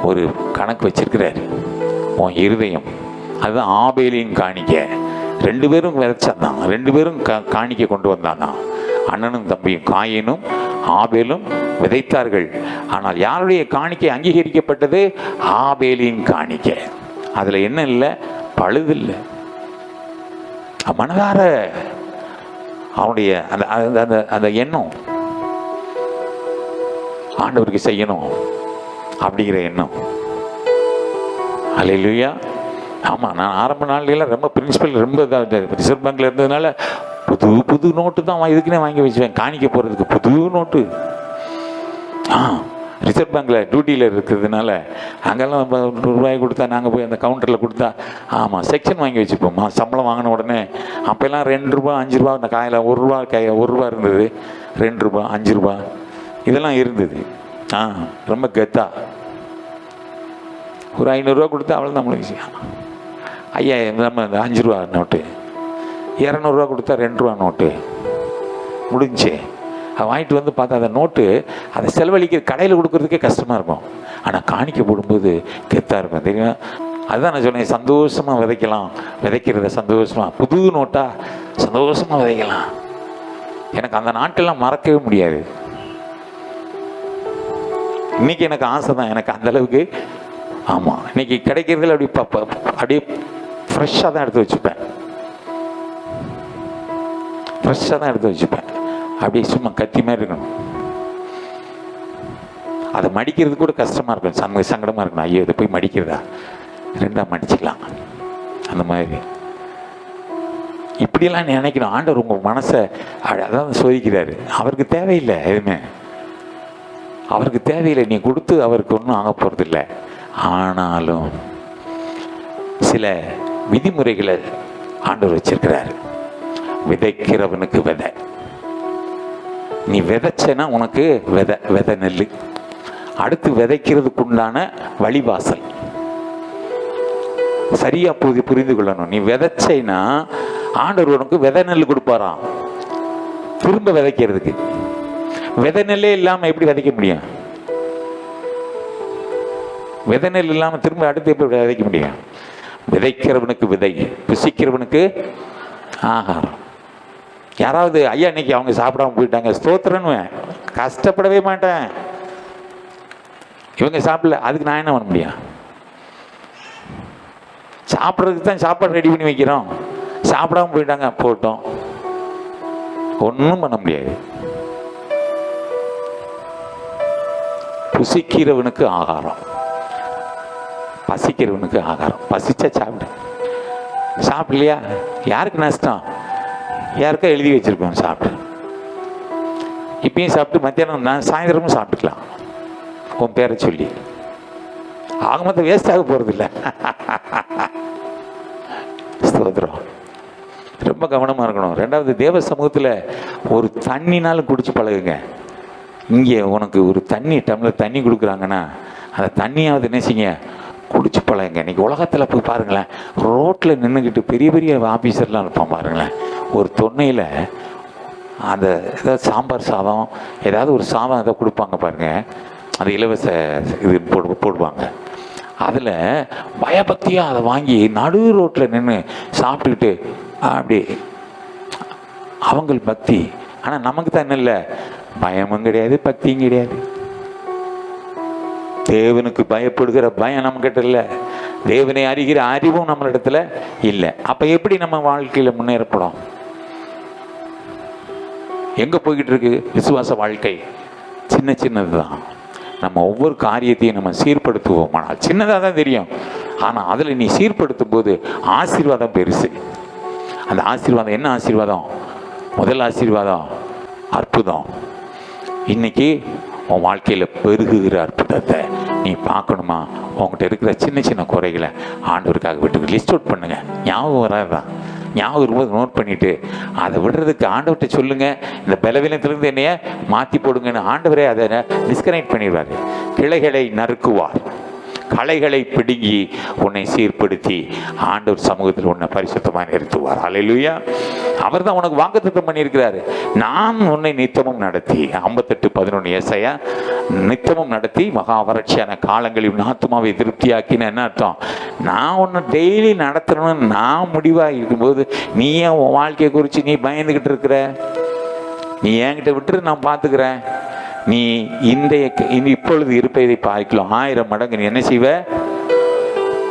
ஒரு கணக்கு வச்சிருக்கிறார். உன் இருதயம் அதுதான் ஆபேலின் காணிக்க. 2 பேரும் விதைச்சாதான், 2 பேரும் காணிக்க கொண்டு வந்தாதான். அண்ணனும் தம்பியும், காயினும் ஆபேலும் விதைத்தார்கள். ஆனால் யாருடைய காணிக்கை அங்கீகரிக்கப்பட்டது? ஆபேலின் காணிக்கை. அதுல என்ன இல்லை? பழுது இல்லை. மனதார அவனுடைய அந்த அந்த அந்த எண்ணம் ஆண்டவருக்கு செய்யணும் அப்படிங்கிற எண்ணம். அல்லேலூயா. ஆமாம், நான் ஆரம்ப நாள்லாம் ரொம்ப பிரின்சிபல் ரொம்ப ரிசர்வ் பேங்க்ல இருந்ததுனால புது புது நோட்டு தான் இதுக்குன்னே வாங்கி வச்சுவேன். காணிக்க போகிறதுக்கு புது நோட்டு. ரிசர்வ் பேங்க்கில் டியூட்டியில் இருக்கிறதுனால அங்கெல்லாம் ரூபாய் கொடுத்தா நாங்கள் போய் அந்த கவுண்டரில் கொடுத்தா ஆமாம் செக்ஷன் வாங்கி வச்சுப்போம்மா. சம்பளம் வாங்கின உடனே அப்போல்லாம் 2 ரூபா 5 ரூபா அந்த காயில் 1 ரூபா 1 ரூபா இருந்தது, 2 ரூபா 5 ரூபா இதெல்லாம் இருந்தது. ரொம்ப கெத்தா ஒரு 500 ரூபா கொடுத்தா அவ்வளோ நம்மளுக்கு விஷயம். ஐயா நம்ம இந்த 5 ரூபா நோட்டு, 200 ரூபா கொடுத்தா 2 ரூபா நோட்டு முடிஞ்சு. அதை வாங்கிட்டு வந்து பார்த்தா அந்த நோட்டு அதை செலவழிக்கிற கடையில் கொடுக்குறதுக்கே கஷ்டமாக இருக்கும். ஆனால் காணிக்க போடும்போது கெத்தாக இருக்கும் தெரியுமா? அதுதான் நான் சொன்னேன், சந்தோஷமாக விதைக்கலாம். விதைக்கிறத சந்தோஷமாக புது நோட்டாக சந்தோஷமாக விதைக்கலாம். எனக்கு அந்த நாட்டெல்லாம் மறக்கவே முடியாது. இன்னைக்கு எனக்கு ஆசை தான், எனக்கு அந்தளவுக்கு. ஆமாம், இன்னைக்கு கிடைக்கிறதுல அப்படியே ஃப்ரெஷ்ஷாக தான் எடுத்து வச்சுப்பேன். ஃப்ரெஷ்ஷாக தான் எடுத்து வச்சுப்பேன். அப்படியே சும்மா கத்தி மாதிரி இருக்கணும். அதை மடிக்கிறது கூட கஷ்டமாக இருக்கும், சங்கடமாக இருக்கணும். ஐயோ இதை போய் மடிக்கிறதா, 2ஆக மடிச்சுக்கலாம் அந்த மாதிரி. இப்படியெல்லாம் நினைக்கணும். ஆண்டவர் உங்கள் மனசை அதான் சோதிக்கிறாரு. அவருக்கு தேவையில்லை எதுவுமே, அவருக்கு தேவையில்லை. நீ கொடுத்து அவருக்கு ஒன்றும் ஆக போகிறதில்லை. ஆனாலும் சில விதிமுறைகளை ஆண்டவர் வச்சிருக்கிறாரு. விதைக்கிறவனுக்கு விதை. நீ விதைச்சேன்னா உனக்கு விதை நெல். அடுத்து விதைக்கிறதுக்குண்டான வழிவாசல் சரியா புரிந்து கொள்ளணும். நீ விதைச்சேன்னா ஆண்டவர் உனக்கு விதை நெல் கொடுப்பாராம் திரும்ப விதைக்கிறதுக்கு. விதை நெல்லே இல்லாம எப்படி விதைக்க முடியும்? விதை நெல் இல்லாம திரும்ப அடுத்து எப்படி விதைக்க முடியும்? விதைக்கிறவனுக்கு விதை, புசிக்கிறவனுக்கு ஆகாரம். யாராவது ஐயா இன்னைக்கு அவங்க சாப்பிடாம போயிட்டாங்க, ஸ்தோத்திரன்னு கஷ்டப்படவே மாட்டேன். இவங்க சாப்பிடல, அதுக்கு நான் என்ன பண்ண முடியும்? சாப்பிட்றதுக்கு தான் சாப்பாடு ரெடி பண்ணி வைக்கிறோம். சாப்பிடாம போயிட்டாங்க, போட்டோம், ஒன்றும் பண்ண முடியாது. புசிக்கிறவனுக்கு ஆகாரம், பசிக்கிறவனுக்கு ஆகாரம். பசிச்சா சாப்பிடு, சாப்பிடலையா யாருக்கு நஷ்டம்? யாருக்கா எழுதி வச்சிருக்கோம் சாப்பிட்டு. இப்பயும் சாப்பிட்டு மத்தியானம் நான் சாயந்தரமும் சாப்பிட்டுக்கலாம் உன் பேரை சொல்லி. ஆக மொத்தம் வேஸ்ட் ஆக போறது இல்லை. ஸ்தோத்திரம். ரொம்ப கவனமா இருக்கணும். 2வது, தேவ சமூகத்தில் ஒரு தண்ணினாலும் குடிச்சு பழகுங்க. இங்கே உனக்கு ஒரு டம்ளர் தண்ணி கொடுக்குறாங்கன்னா அந்த தண்ணியாவது நினைச்சிங்க குடிச்சு பழகுங்க. இன்னைக்கு உலகத்தில் போய் பாருங்களேன், ரோட்டில் நின்றுக்கிட்டு பெரிய பெரிய ஆஃபீஸர்லாம் இருப்பான் பாருங்களேன். ஒரு தொன்னையில் அந்த ஏதாவது சாம்பார் சாதம் ஏதாவது ஒரு சாதம் ஏதாவது கொடுப்பாங்க பாருங்க, அந்த இலவச இது போடுவாங்க. அதில் பயபக்தியாக அதை வாங்கி நடு ரோட்டில் நின்று சாப்பிட்டுக்கிட்டு அப்படி அவங்க பக்தி. ஆனால் நமக்கு தான் இல்லை, பயமும் கிடையாது பக்தியும் கிடையாது. தேவனுக்கு பயப்படுகிற பயம் நம்ம கிட்ட இல்லை, தேவனை அறிகிற அறிவும் நம்மளிடத்துல இல்லை. அப்ப எப்படி நம்ம வாழ்க்கையில முன்னேறப்படும்? எங்க போய்கிட்டு இருக்கு விசுவாச வாழ்க்கை? சின்ன சின்னதுதான். நம்ம ஒவ்வொரு காரியத்தையும் நம்ம சீர்படுத்துவோம். ஆனால் சின்னதாக தான் தெரியும், ஆனால் அதில் நீ சீர்படுத்தும் போது ஆசீர்வாதம் பெருசு. அந்த ஆசீர்வாதம் என்ன ஆசீர்வாதம்? முதல் ஆசீர்வாதம் அற்புதம். இன்னைக்கு உன் வாழ்க்கையில் பெருகுகிற அற்புதத்தை நீ பார்க்கணுமா? உங்கள்கிட்ட இருக்கிற சின்ன சின்ன குறைகளை ஆண்டவருக்காக விட்டு லிஸ்ட் அவுட் பண்ணுங்க. ஞாபகம் வராதான், ஞாபகம் இருக்கும்போது நோட் பண்ணிட்டு அதை விடுறதுக்கு ஆண்டவர்கிட்ட சொல்லுங்க. இந்த பலவீனத்திலிருந்து என்னைய மாற்றி போடுங்கன்னு ஆண்டவரே அதை டிஸ்கனெக்ட் பண்ணிடுவார். கிளைகளை நறுக்குவார், களைகளை பிடுங்கி உன்னை சீர்படுத்தி ஆண்டவர் சமூகத்தில் உன்னை பரிசுத்தமாக நிறுத்துவார். அல்லேலூயா. அவர் தான் உனக்கு வாக்குத்தத்தம் பண்ணியிருக்கிறாரு. நான் உன்னை நித்தமும் நடத்தி 58:11 ஏசாயா, நித்தமும் நடத்தி மகா வறட்சியான காலங்களில் ஆத்துமாவை திருப்தியாக்கின என்ன அர்த்தம்? நான் உன்னை டெய்லி நடத்தணும்னு நான் முடிவாக இருக்கும்போது நீ ஏன் உன் வாழ்க்கையை குறித்து நீ பயந்துக்கிட்டு இருக்கிற? நீ என்கிட்ட விட்டுரு, நான் பார்த்துக்கிறேன். நீ இப்பொழுது இருப்பதை பார்க்கலாம் 1000 மடங்கு நீ என்ன செய்வ?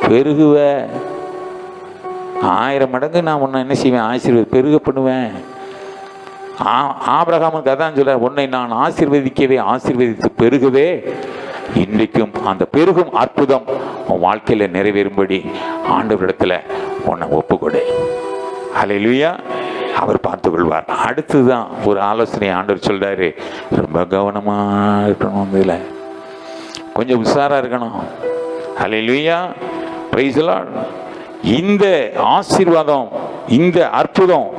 பெருகுவ. 1000 மடங்கு நான் உன்னை என்ன செய்வேன்? பெருக பண்ணுவேன். ஆபிரகாமுக்கு அதான் சொல்ல, உன்னை நான் ஆசீர்வதித்து பெருகவே. இன்றைக்கும் அந்த பெருகும் அற்புதம் உன் வாழ்க்கையில நிறைவேறும்படி ஆண்டவரிடத்துல உன்னை ஒப்புக்கொடு. ஹல்லேலூயா. அவர் பார்த்து கொள்வார். அடுத்துதான் ஒரு ஆலோசனை ஆண்டவர் சொல்றாரு, ரொம்ப கவனமா இருக்கணும், இதுல கொஞ்சம் உஷாரா இருக்கணும். ஹல்லேலூயா. Praise the Lord. இந்த ஆசீர்வாதம், இந்த அற்புதம்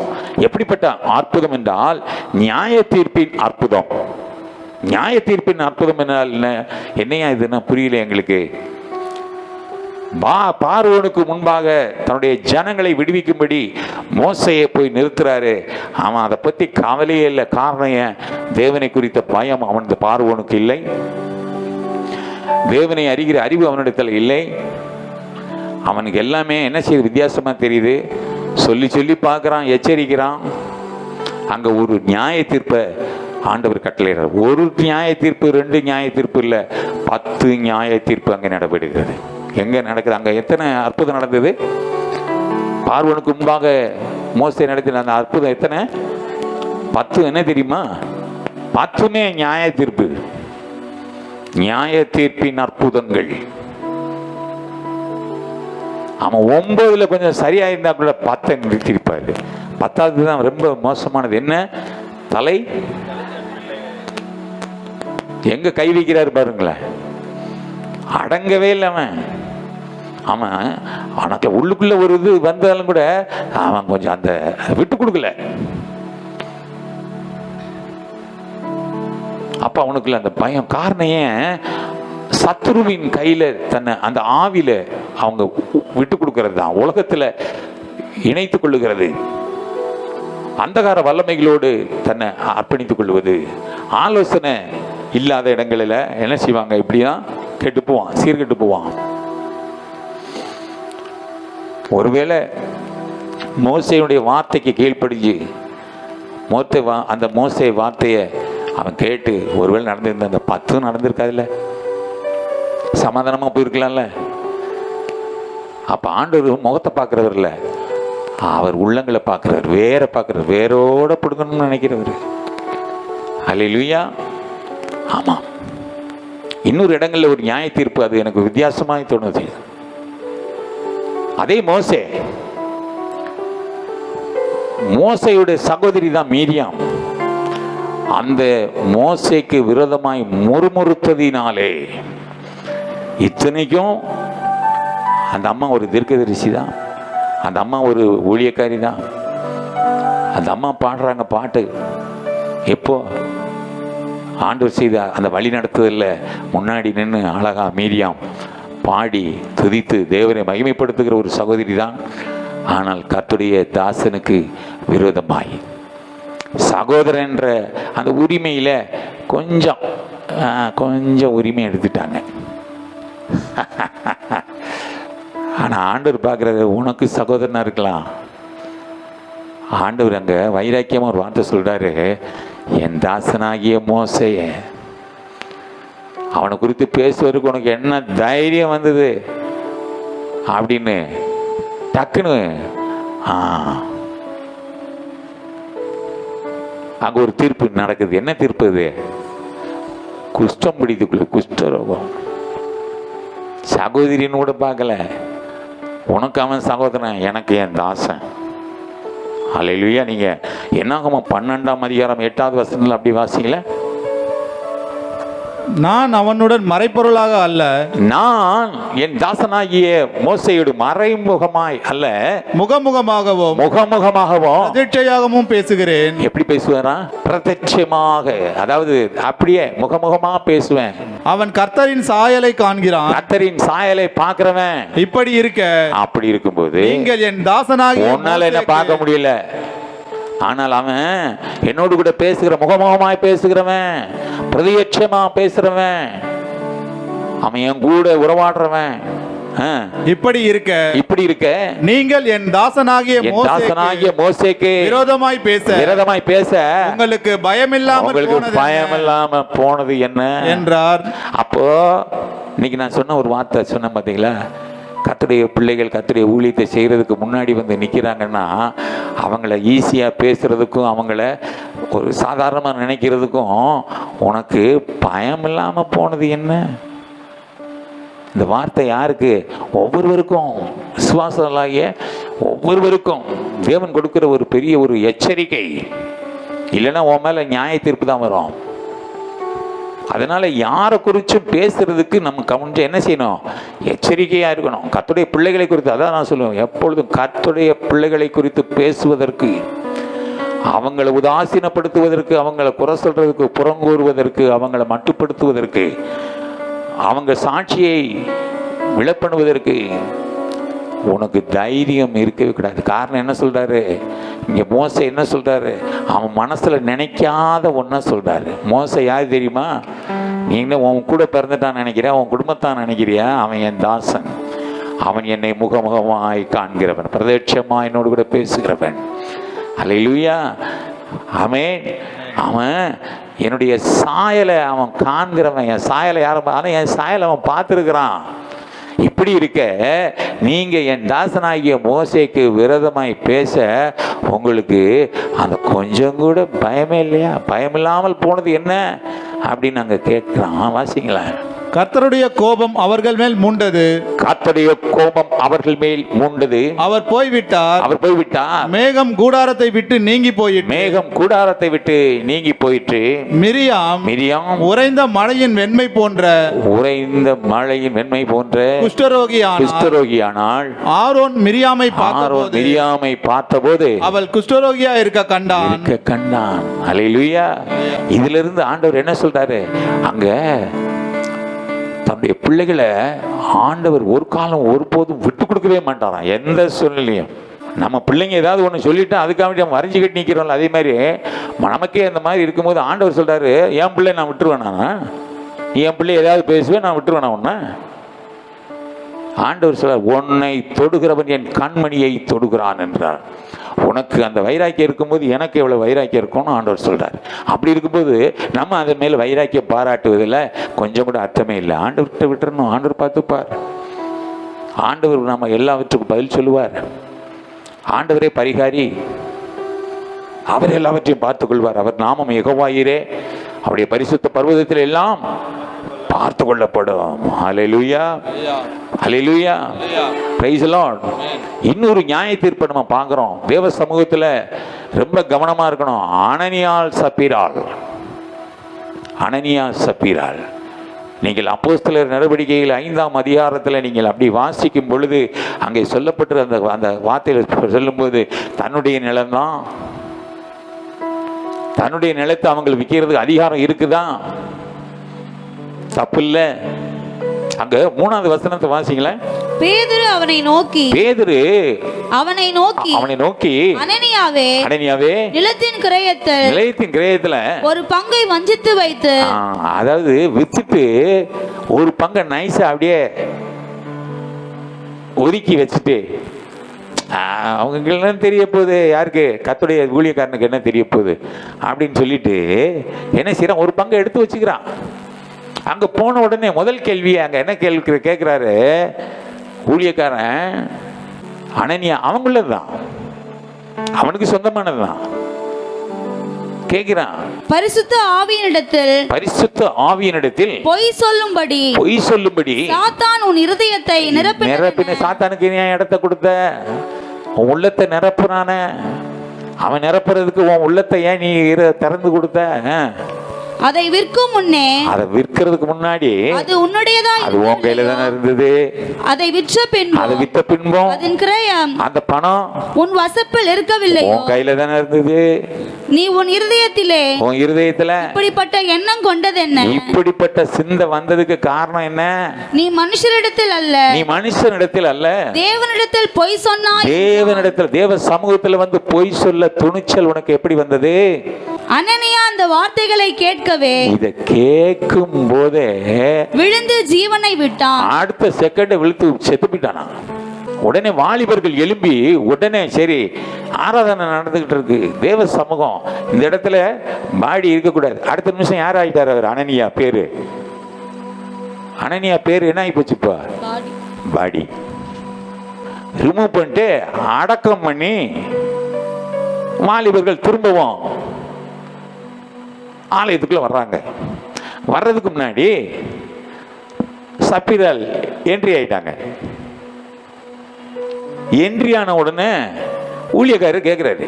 எப்படிப்பட்ட அற்புதம் என்றால் நியாய தீர்ப்பின் அற்புதம். நியாய தீர்ப்பின் அற்புதம் என்றால் என்னையா இதுன்னா புரியல எங்களுக்கு. பார்வோனுக்கு முன்பாக தன்னுடைய ஜனங்களை விடுவிக்கும்படி மோசையை போய் நிறுத்துறாரு. அவன் அதை பத்தி கவலையே இல்லை. காரணம் ஏன்? தேவனை குறித்த பயம் அவனது பார்வோனுக்கு இல்லை. தேவனை அறிகிற அறிவு அவனிடத்தில் இல்லை. அவனுக்கு எல்லாமே என்ன செய்யுது? வித்தியாசமா தெரியுது. சொல்லி சொல்லி பார்க்குறான், எச்சரிக்கிறான். அங்க ஒரு நியாய தீர்ப்பை ஆண்டவர் கட்டளையிறார். ஒரு நியாய தீர்ப்பு, 2 நியாய தீர்ப்பு இல்லை, 10 நியாய தீர்ப்பு அங்கே நடைபெறுகிறது. எங்க நடக்குது? அங்க எத்தனை அற்புதம் நடந்தது? பார்வோனுக்கு முன்பாக மோசே நடத்தின அந்த அற்புதம் எத்தனை? 10. என்ன தெரியுமா? 10மே நியாய தீர்ப்பு. நியாய தீர்ப்பின் அற்புதங்கள். அவன் 9ல் கொஞ்சம் சரியா இருந்தா கூட 10 நிறுத்திருப்பாரு. 10வது தான் ரொம்ப மோசமானது. என்ன? தலை எங்க கை வைக்கிறாரு பாருங்களேன். அடங்கவே இல்லை அவன். அவனுக்கு உள்ளுக்குள்ள ஒரு இது வந்தாலும் கூட அவன் கொஞ்சம் அந்த விட்டு கொடுக்கல. அப்ப அவனுக்குள்ள அந்த பயம். காரணம் ஏன்? சத்துருவின் கையில தன்னை அந்த ஆவில அவங்க விட்டு கொடுக்கிறது தான். உலகத்துல இணைத்துக் கொள்ளுகிறது. அந்தகார வல்லமைகளோடு தன்னை அர்ப்பணித்துக் கொள்வது. ஆலோசனை இல்லாத இடங்களில் என்ன செய்வாங்க? இப்படிதான் கெட்டு போவான், சீர்கெட்டு போவான். ஒருவேளை மோசேயுடைய வார்த்தைக்கு கீழ்ப்படிஞ்சு அந்த மோசே வார்த்தையை அவன் கேட்டு ஒருவேளை நடந்திருந்த அந்த 10 நடந்திருக்காதுல்ல, சமாதானமா போயிருக்கலாம்ல. அப்ப ஆண்டவர் முகத்தை பார்க்கிறவர் இல்ல, அவர் உள்ளங்களை பார்க்கிறவர், வேற பார்க்கிறவர், வேரோட பிடுங்கணும்னு நினைக்கிறவர். ஹல்லேலூயா. ஆமா. இன்னொரு இடங்கள்ல ஒரு நியாய தீர்ப்பு, அது எனக்கு வித்தியாசமாய் தோணுது. அதே மோசையுடைய சகோதரி தான் மீரியாம். அந்த மோசைக்கு விரோதமாய் முறுமுறுத்ததினாலே, இத்தனைக்கும் அந்த அம்மா ஒரு தீர்க்கதரிசி தான், அந்த அம்மா ஒரு ஊழியக்காரி தான். அந்த அம்மா பாடுறாங்க பாட்டு. எப்போ? ஆண்டவர் செய்த அந்த வழி நடத்துதல்ல முன்னாடி நின்று அழகா மீரியாம் பாடி துதித்து தேவனை மகிமைப்படுத்துகிற ஒரு சகோதரி தான். ஆனால் கர்த்தருடைய தாசனுக்கு விரோதமாய் சகோதரன் என்ற அந்த உரிமையில கொஞ்சம் உரிமை எடுத்துட்டாங்க. ஆனா ஆண்டவர் பார்க்கறது, உனக்கு சகோதரனா இருக்கலாம். ஆண்டவர் அங்க வைராக்கியமா ஒரு வார்த்தை சொல்றாரு, என் தாசனாகிய மோசைய, அவனை குறித்து பேசுவதற்கு உனக்கு என்ன தைரியம் வந்தது அப்படின்னு டக்குன்னு அங்க ஒரு தீர்ப்பு நடக்குது. என்ன தீர்ப்பு இது? குஷ்டம் பிடித்துக்குள்ள குஷ்டரோகம். சகோதரின்னு கூட பார்க்கல, உனக்கு அவன் சகோதரன், எனக்கு என் தாசன். அல்லேலூயா. நீங்க என்னாகமம் 12ஆம் அதிகாரம் 8வது வசனத்துல அப்படி வாசிக்கல, நான் அவனுடன் மறைப்பொருளாக அல்ல, நான் என் தாசனாகிய மோசையோடு மறைமுகமாய் அல்ல, முகமுகமாகவும் பிரத்யட்சமாகவும் பேசுகிறேன். எப்படி பேசுவாரா? பிரத்யட்சமாக, அதாவது அப்படியே முகமுகமா பேசுவேன். அவன் கர்த்தரின் சாயலை காண்கிறான், கர்த்தரின் சாயலை பார்க்கிறவன். இப்படி இருக்க, அப்படி இருக்கும்போது நீங்கள் என் தாசனாகிய, உன்னால என்ன பார்க்க முடியல, ஆனால் அவன் என்னோடு கூட பேசுகிற, முகமுகமாய் பேசுகிறவன், பிரதியட்சமா பேசுறவன், அவன் என் கூட உறவாடுறவன், இப்படி இருக்க நீங்கள் என் தாசனாகிய மோசேக்கு விரோதமாய் பேச உங்களுக்கு பயமில்லாம போனது என்ன என்றார். அப்போ இன்னைக்கு நான் சொன்ன ஒரு வார்த்தை சொன்னேன் பாத்தீங்களா, கர்த்தருடைய பிள்ளைகள் கர்த்தருடைய ஊழியத்தை செய்கிறதுக்கு முன்னாடி வந்து நிற்கிறாங்கன்னா அவங்கள ஈஸியாக பேசுகிறதுக்கும் அவங்கள ஒரு சாதாரணமாக நினைக்கிறதுக்கும் உனக்கு பயம் இல்லாமல் போனது என்ன? இந்த வார்த்தை யாருக்கு? ஒவ்வொருவருக்கும், விசுவாசங்களாகிய ஒவ்வொருவருக்கும் தேவன் கொடுக்குற ஒரு பெரிய ஒரு எச்சரிக்கை. இல்லைன்னா உன் மேலே நியாய தீர்ப்பு தான் வரும். அதனால யாரை குறிச்சும் பேசுறதுக்கு நம்ம கவனிச்சு என்ன செய்யணும்? எச்சரிக்கையாக இருக்கணும். கர்த்தருடைய பிள்ளைகளை குறித்து, அதான் நான் சொல்லுவேன், எப்பொழுதும் கர்த்தருடைய பிள்ளைகளை குறித்து பேசுவதற்கு, அவங்களை உதாசீனப்படுத்துவதற்கு, அவங்களை குறை சொல்றதுக்கு, புறங்கூறுவதற்கு, அவங்களை மட்டுப்படுத்துவதற்கு, அவங்க சாட்சியை விளப்பண்ணுவதற்கு உனக்கு தைரியம் இருக்கவே கூடாது. காரணம் என்ன சொல்றாரு இங்க? மோசே என்ன சொல்றாரு? அவன் மனசுல நினைக்காத ஒன்ன சொல்றாரு. மோசே யார் தெரியுமா? நீங்க உன் கூட பிறந்துட்டான்னு நினைக்கிறியா? உன் குடும்பத்தான் நினைக்கிறியா? அவன் என் தாசன், அவன் என்னை முகமுகமாய் காண்கிறவன், பிரதட்சமா என்னோடு கூட பேசுகிறவன். அல்லேலூயா, ஆமென். அவன் என்னுடைய சாயலை அவன் காண்கிறவன். என் சாயலை யாரும், ஆனால் என் சாயலை அவன் பார்த்துருக்கிறான். இப்படி இருக்க நீங்க என் தாசனாகிய மோசேக்கு விரோதமாய் பேச உங்களுக்கு அந்த கொஞ்சம் கூட பயமே இல்லையா? பயமில்லாமல் போனது என்ன அப்படின்னு நாங்க கேட்கிறோம். வாசிங்களா. கர்த்தருடைய கோபம் அவர்கள் மேல் மூண்டது. கர்த்தருடைய கோபம் அவர்கள் மேல் மூண்டது. அவர் போய்விட்டார். மேகம் கூடாரத்தை விட்டு நீங்கி போயிற்று. மிரியாம் உறைந்த மழையின் வெண்மை போன்ற குஷ்டரோகியானாள். ஆரோன் மிரியாமை பார்த்தபோது அவள் குஷ்டரோகியா இருக்க கண்டான். அல்லேலூயா. இதுல இருந்து ஆண்டவர் என்ன சொல்றாரு? அங்க தன்னுடைய பிள்ளைகளை ஆண்டவர் ஒரு காலம் ஒருபோதும் விட்டு கொடுக்கவே மாட்டாராம், எந்த சூழ்நிலையும். நம்ம பிள்ளைங்க ஏதாவது ஒன்று சொல்லிட்டு அதுக்காக நம்ம வரைஞ்சி கட்டி நிற்கிறோம்ல, அதே மாதிரி நமக்கே அந்த மாதிரி இருக்கும்போது ஆண்டவர் சொல்றாரு, என் பிள்ளை நான் விட்டுருவேனா? என் பிள்ளை ஏதாவது பேசுவேன், நான் விட்டுருவேனா உன்னை? ஆண்டவர் சொல்றார், உன்னை தொடுகிறவன் என் கண்மணியை தொடுகிறான் என்றார். உனக்கு அந்த வைராக்கியம் இருக்கும்போது எனக்கு எவ்வளவு வைராக்கியம் இருக்கும்னு ஆண்டவர் சொல்றார். அப்படி இருக்கும்போது நம்ம அதன் மேல வைராக்கியம் பாராட்டுவதில் கொஞ்சம் கூட அர்த்தமே இல்லை. ஆண்டவர்கிட்ட விட்டுறணும், ஆண்டவர் பார்த்துப்பார். ஆண்டவர் நம்ம எல்லாவற்றுக்கும் பதில் சொல்லுவார். ஆண்டவரே பரிகாரி, அவர் எல்லாவற்றையும் பார்த்துக் கொள்வார். அவர் நாமம் யெகோவாயிரே, அவருடைய பரிசுத்த பர்வதத்தில் எல்லாம் பார்த்து கொள்ளப்படும். ஹல்லேலூயா, ஹல்லேலூயா, பிரைஸ் தி லார்ட். இன்னொரு நியாய தீர்ப்பை நம்ம பார்க்கிறோம். தேவ சமூகத்தில் ரொம்ப கவனமா இருக்கணும். அனனியா சப்பீராள். நீங்கள் அப்போஸ்தலர் நடவடிக்கைகள் 5ஆம் அதிகாரத்தில் நீங்கள் அப்படி வாசிக்கும் பொழுது அங்கே சொல்லப்பட்டு அந்த வார்த்தையில் சொல்லும்போது தன்னுடைய நிலம்தான், தன்னுடைய நிலத்தை அவங்களுக்கு விற்கிறதுக்கு அதிகாரம் இருக்குதான், தப்பு இல்லை. அங்க 3வது வசனத்தை வாசிங்களேன். பேதுரு அவனை நோக்கி அனனியாவே, நிலத்தின் கிரயத்துல ஒரு பங்கை வஞ்சித்து வைத்து, அதாவது வித்துட்டு ஒரு பங்கை நைஸா அப்படியே ஒதுக்கி வச்சுட்டு, அவங்களுக்கு என்ன தெரிய போகுது? யாருக்கு? கர்த்தருடைய ஊழியக்காரனுக்கு என்ன தெரிய போகுது அப்படின்னு சொல்லிட்டு என்ன செய்யறான்? ஒரு பங்கை எடுத்து வச்சுக்கிறான். அங்க போன உடனே முதல் கேள்வி அங்க என்ன கேள்வி கேட்கிறாரு ஊழியக்காரன்? அனனியா அவங்களதான், அவனுக்கு சொந்தமானதுதான் கேட்கிறான். பரிசுத்த ஆவியினிடத்தில் பொய் சொல்லும்படி சாத்தான் உன் இருதயத்தை நிரப்பின. சாத்தானுக்கு நீ இடத்தை கொடுத்த? உன் உள்ளத்தை நிரப்புறான. அவன் நிரப்புறதுக்கு உன் உள்ளத்தை ஏன் நீ திறந்து கொடுத்த? அதை விற்கும் முன்னே, அதை விற்கிறதுக்கு முன்னாடி அது உன்னுடையதா, அது உன் கையில தானே இருந்தது. அதை விற்ற பின்பும் அதன் கிரயம், அந்த பணம் உன் வசப்பில் இருக்கவில்லை, உன் கையில தானே இருந்தது. நீ உன் இருதயத்துல இப்படிப்பட்ட எண்ணம் கொண்டது என்ன? இப்படிப்பட்ட சிந்தை வந்ததுக்கு காரணம் என்ன? நீ மனுஷரிடத்தில் அல்ல தேவனிடத்தில் பொய் சொன்னாய். தேவ சமூகத்தில் வந்து பொய் சொல்ல துணிச்சல் உனக்கு எப்படி வந்தது? அனனியா அந்த வார்த்தைகளை கேட்கவே, இதை கேட்கும் போதே விழுந்து ஜீவனை விட்டான். அடுத்த செகண்ட் விழுத்து செத்து போயிட்டானா. உடனே வாலிபர்கள் எழும்பி உடனே சரி ஆராதனை நடந்துகிட்டு இருக்கு, தேவ சமூகம், இந்த இடத்துல பாடி இருக்கக்கூடாது. அடுத்த நிமிஷம் யார் ஆயிட்டார் அவர்? அனனியா பேரு. அனனியா பேரு என்ன ஆகி போச்சு? இப்போ பாடி ரிமூவ் பண்ணிட்டு அடக்கம் பண்ணி வாலிபர்கள் திரும்பவும் ஆலயத்துக்குள்ள வர்றாங்க. வர்றதுக்கு முன்னாடி சப்பீரால் என்ட்ரி ஆயிட்டாங்க. என்ட்ரி ஆன உடனே ஊழியக்காரர் கேட்கிறாரு,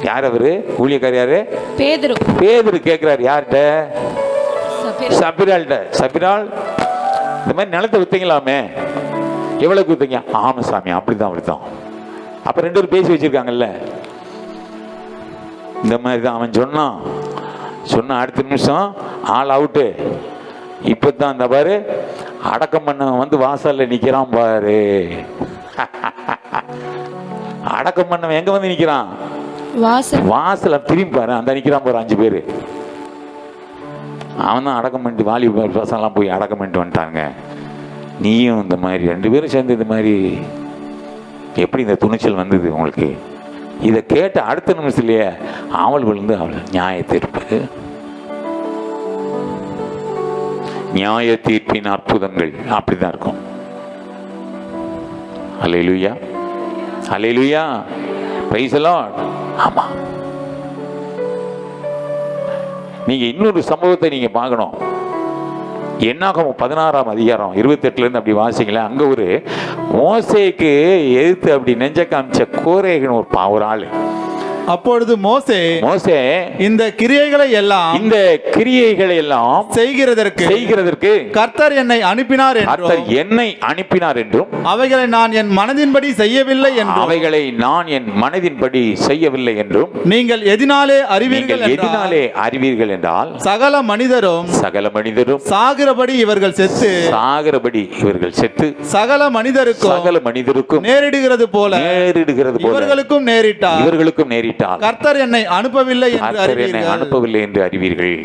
யார் அவரு? ஊழியக்காரர் யாரு? பேதுரு. பேதுரு கேட்கிறாரு யார்கிட்ட? சப்பீரால்கிட்ட. சப்பீரால், இந்த மாதிரி நிலத்தை வித்தீங்களாமே, எவ்வளவு வித்தீங்க? ஆமா சாமி அப்படிதான் வித்தோம். அப்ப ரெண்டு பேரும் பேசி வச்சிருக்காங்கல்ல, இந்த மாதிரி தான் அவன் சொன்னான். சொன்ன அடுத்த நிமிஷம் ஆள் அவுட்டு. இப்பதான் இந்த பாரு அடக்கம் பண்ண வந்து வாசல்ல நிக்கிறான் பாரு. அடக்கம் பண்ணவன் எங்க வந்து நிக்கிறான்? வாசல திரும்பி பாரு, அந்த நிக்கிறான் பாரு 5 பேரு. அவன் தான் அடக்கம் பண்ணிட்டு வாலி பசங்களாம் போய் அடக்கம் பண்ணிட்டு வந்துட்டாங்க. நீயும் இந்த மாதிரி 2 பேரும் சேர்ந்து இந்த மாதிரி எப்படி இந்த துணிச்சல் வந்தது உங்களுக்கு? இதை கேட்ட அடுத்த நிமிஷத்துலயே அவள் விழுந்து அவள் நியாய தீர்ப்பு, நியாய தீர்ப்பின் அற்புதங்கள் அப்படிதான் இருக்கும். அல்லேலூயா, அல்லேலூயா, பிரைஸ் தி லார்ட். ஆமா, நீங்க இன்னொரு சம்பவத்தை நீங்க பார்க்கணும். என்னாகும் 16ஆம் அதிகாரம் 28ல இருந்து அப்படி வாசிங்களேன். அங்க ஒரு மோசேக்கு எதிர்த்து அப்படி நெஞ்ச காமிச்ச கோரேகன் ஒரு ஆளு. அப்பொழுது மோசே இந்த கிரியைகளை எல்லாம் செய்கிறதற்கு கர்த்தர் என்னை அனுப்பினார் என்றும் அவைகளை நான் என் மனதின்படி செய்யவில்லை என்றும் நீங்கள் எதினாலே அறிவீர்கள் என்றால் சகல மனிதரும் சாகிறபடி இவர்கள் செத்து சகல மனிதருக்கும் நேரிடுகிறது போல இவர்களுக்கும் நேரிட்டார். கர்த்தர் என்னை அனுப்பவில்லை என்று அறிவீர்கள்.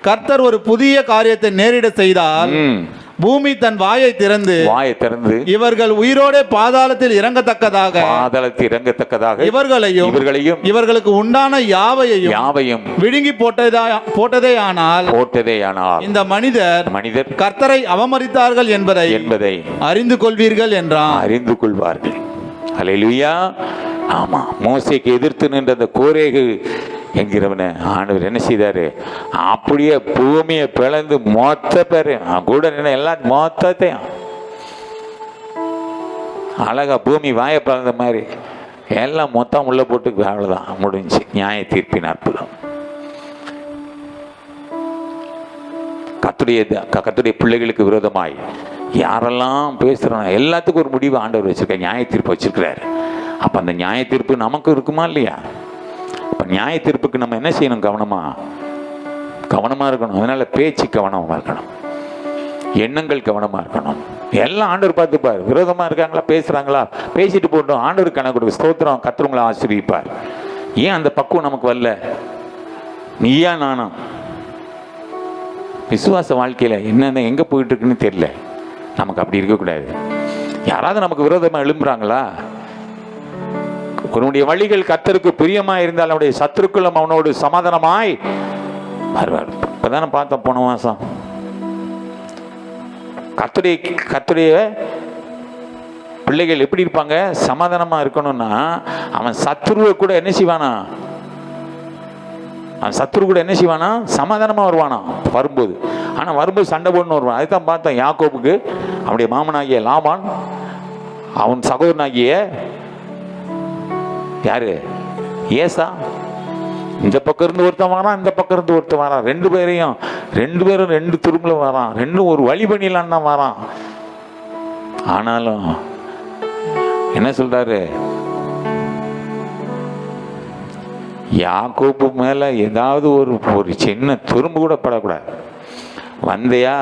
கர்த்தர் ஒரு புதிய காரியத்தை நேரிட செய்தால் பூமி தன் வாயை திறந்து இவர்கள் உயிரோட பாதாளத்தில் இறங்கத்தக்கதாக இவர்களையும் இவர்களுக்கு உண்டான யாவையும் விழுங்கி போட்டதே ஆனால் இந்த மனிதர் கர்த்தரை அவமதித்தார்கள் என்பதை அறிந்து கொள்வீர்கள் என்றான். அறிந்து கொள்வார்கள். அல்லேலூயா. ஆமா, மோசேக்கு எதிர்த்து நின்ற அந்த கோரேகு என்கிறவனை ஆண்டவர் என்ன செய்தாரு? அப்படியே பூமியை பிளந்து மொத்த பேரு கூட நின்று எல்லாம் மொத்தத்தையும் அழகா பூமி வாயை பிளந்த மாதிரி எல்லாம் மொத்தம் உள்ள போட்டு அவ்வளவுதான் முடிஞ்சு. நியாய தீர்ப்பின் அற்புதம். கர்த்தருடைய பிள்ளைகளுக்கு விரோதமாய் யாரெல்லாம் பேசுறோம் எல்லாத்துக்கும் ஒரு முடிவு ஆண்டவர் வச்சிருக்க, நியாய தீர்ப்பு வச்சிருக்கிறாரு. அப்ப அந்த நியாய தீர்ப்பு நமக்கு இருக்குமா இல்லையா? அப்ப நியாய தீர்ப்புக்கு நம்ம என்ன செய்யணும்? கவனமா இருக்கணும். அதனால பேச்சு கவனமா இருக்கணும், எண்ணங்கள் கவனமா இருக்கணும். எல்லாம் ஆண்டவர் பார்த்துப்பார். விரோதமா இருக்காங்களா, பேசுறாங்களா, பேசிட்டு போட்டோம். ஆண்டவர் கணக்கு கொடுக்க ஸ்தோத்திரம், கர்த்தருங்களை ஆசீர்வதிப்பார். ஏன் அந்த பக்குவம் நமக்கு வரல? நீயா நானா? விசுவாச வாழ்க்கையில என்னென்ன எங்க போயிட்டு இருக்குன்னு தெரியல. நமக்கு அப்படி இருக்கக்கூடாது. யாராவது நமக்கு விரோதமா எழும்புறாங்களா? உன்னுடைய வழிகள் கர்த்தருக்கு பிரியமா இருந்தால் அவனுடைய சத்துருக்களும் அவனோடு சமாதானமாய் வருவார். இப்பதானே பார்த்தோம் போன மாசம். கர்த்தருடைய பிள்ளைகள் எப்படி இருப்பாங்க? சமாதானமா இருக்கணும்னா அவன் சத்துருவை கூட என்ன செய்வானா? சமாதானமா வருவானா வரும்போது. ஆனா வரும்போது சண்டை போடணும் வருவான். அதுதான் பார்த்தோம் யாக்கோபுக்கு அவனுடைய மாமனாகிய லாபான், அவன் சகோதரனாகிய யாரு? ஏசா. இந்த பக்கம் இருந்து ஒருத்தன் வரான், இந்த பக்கம் இருந்து ஒருத்தன் வரான். ரெண்டு பேரும் 2 துரும்புல வரான். ரெண்டும் ஒரு வழி பண்ணிடலான்னு தான் வரான். ஆனாலும் என்ன சொல்றாரு? யாக்கோபு மேல ஏதாவது ஒரு சின்ன துரும்பு கூட படக்கூடாது. வந்தையா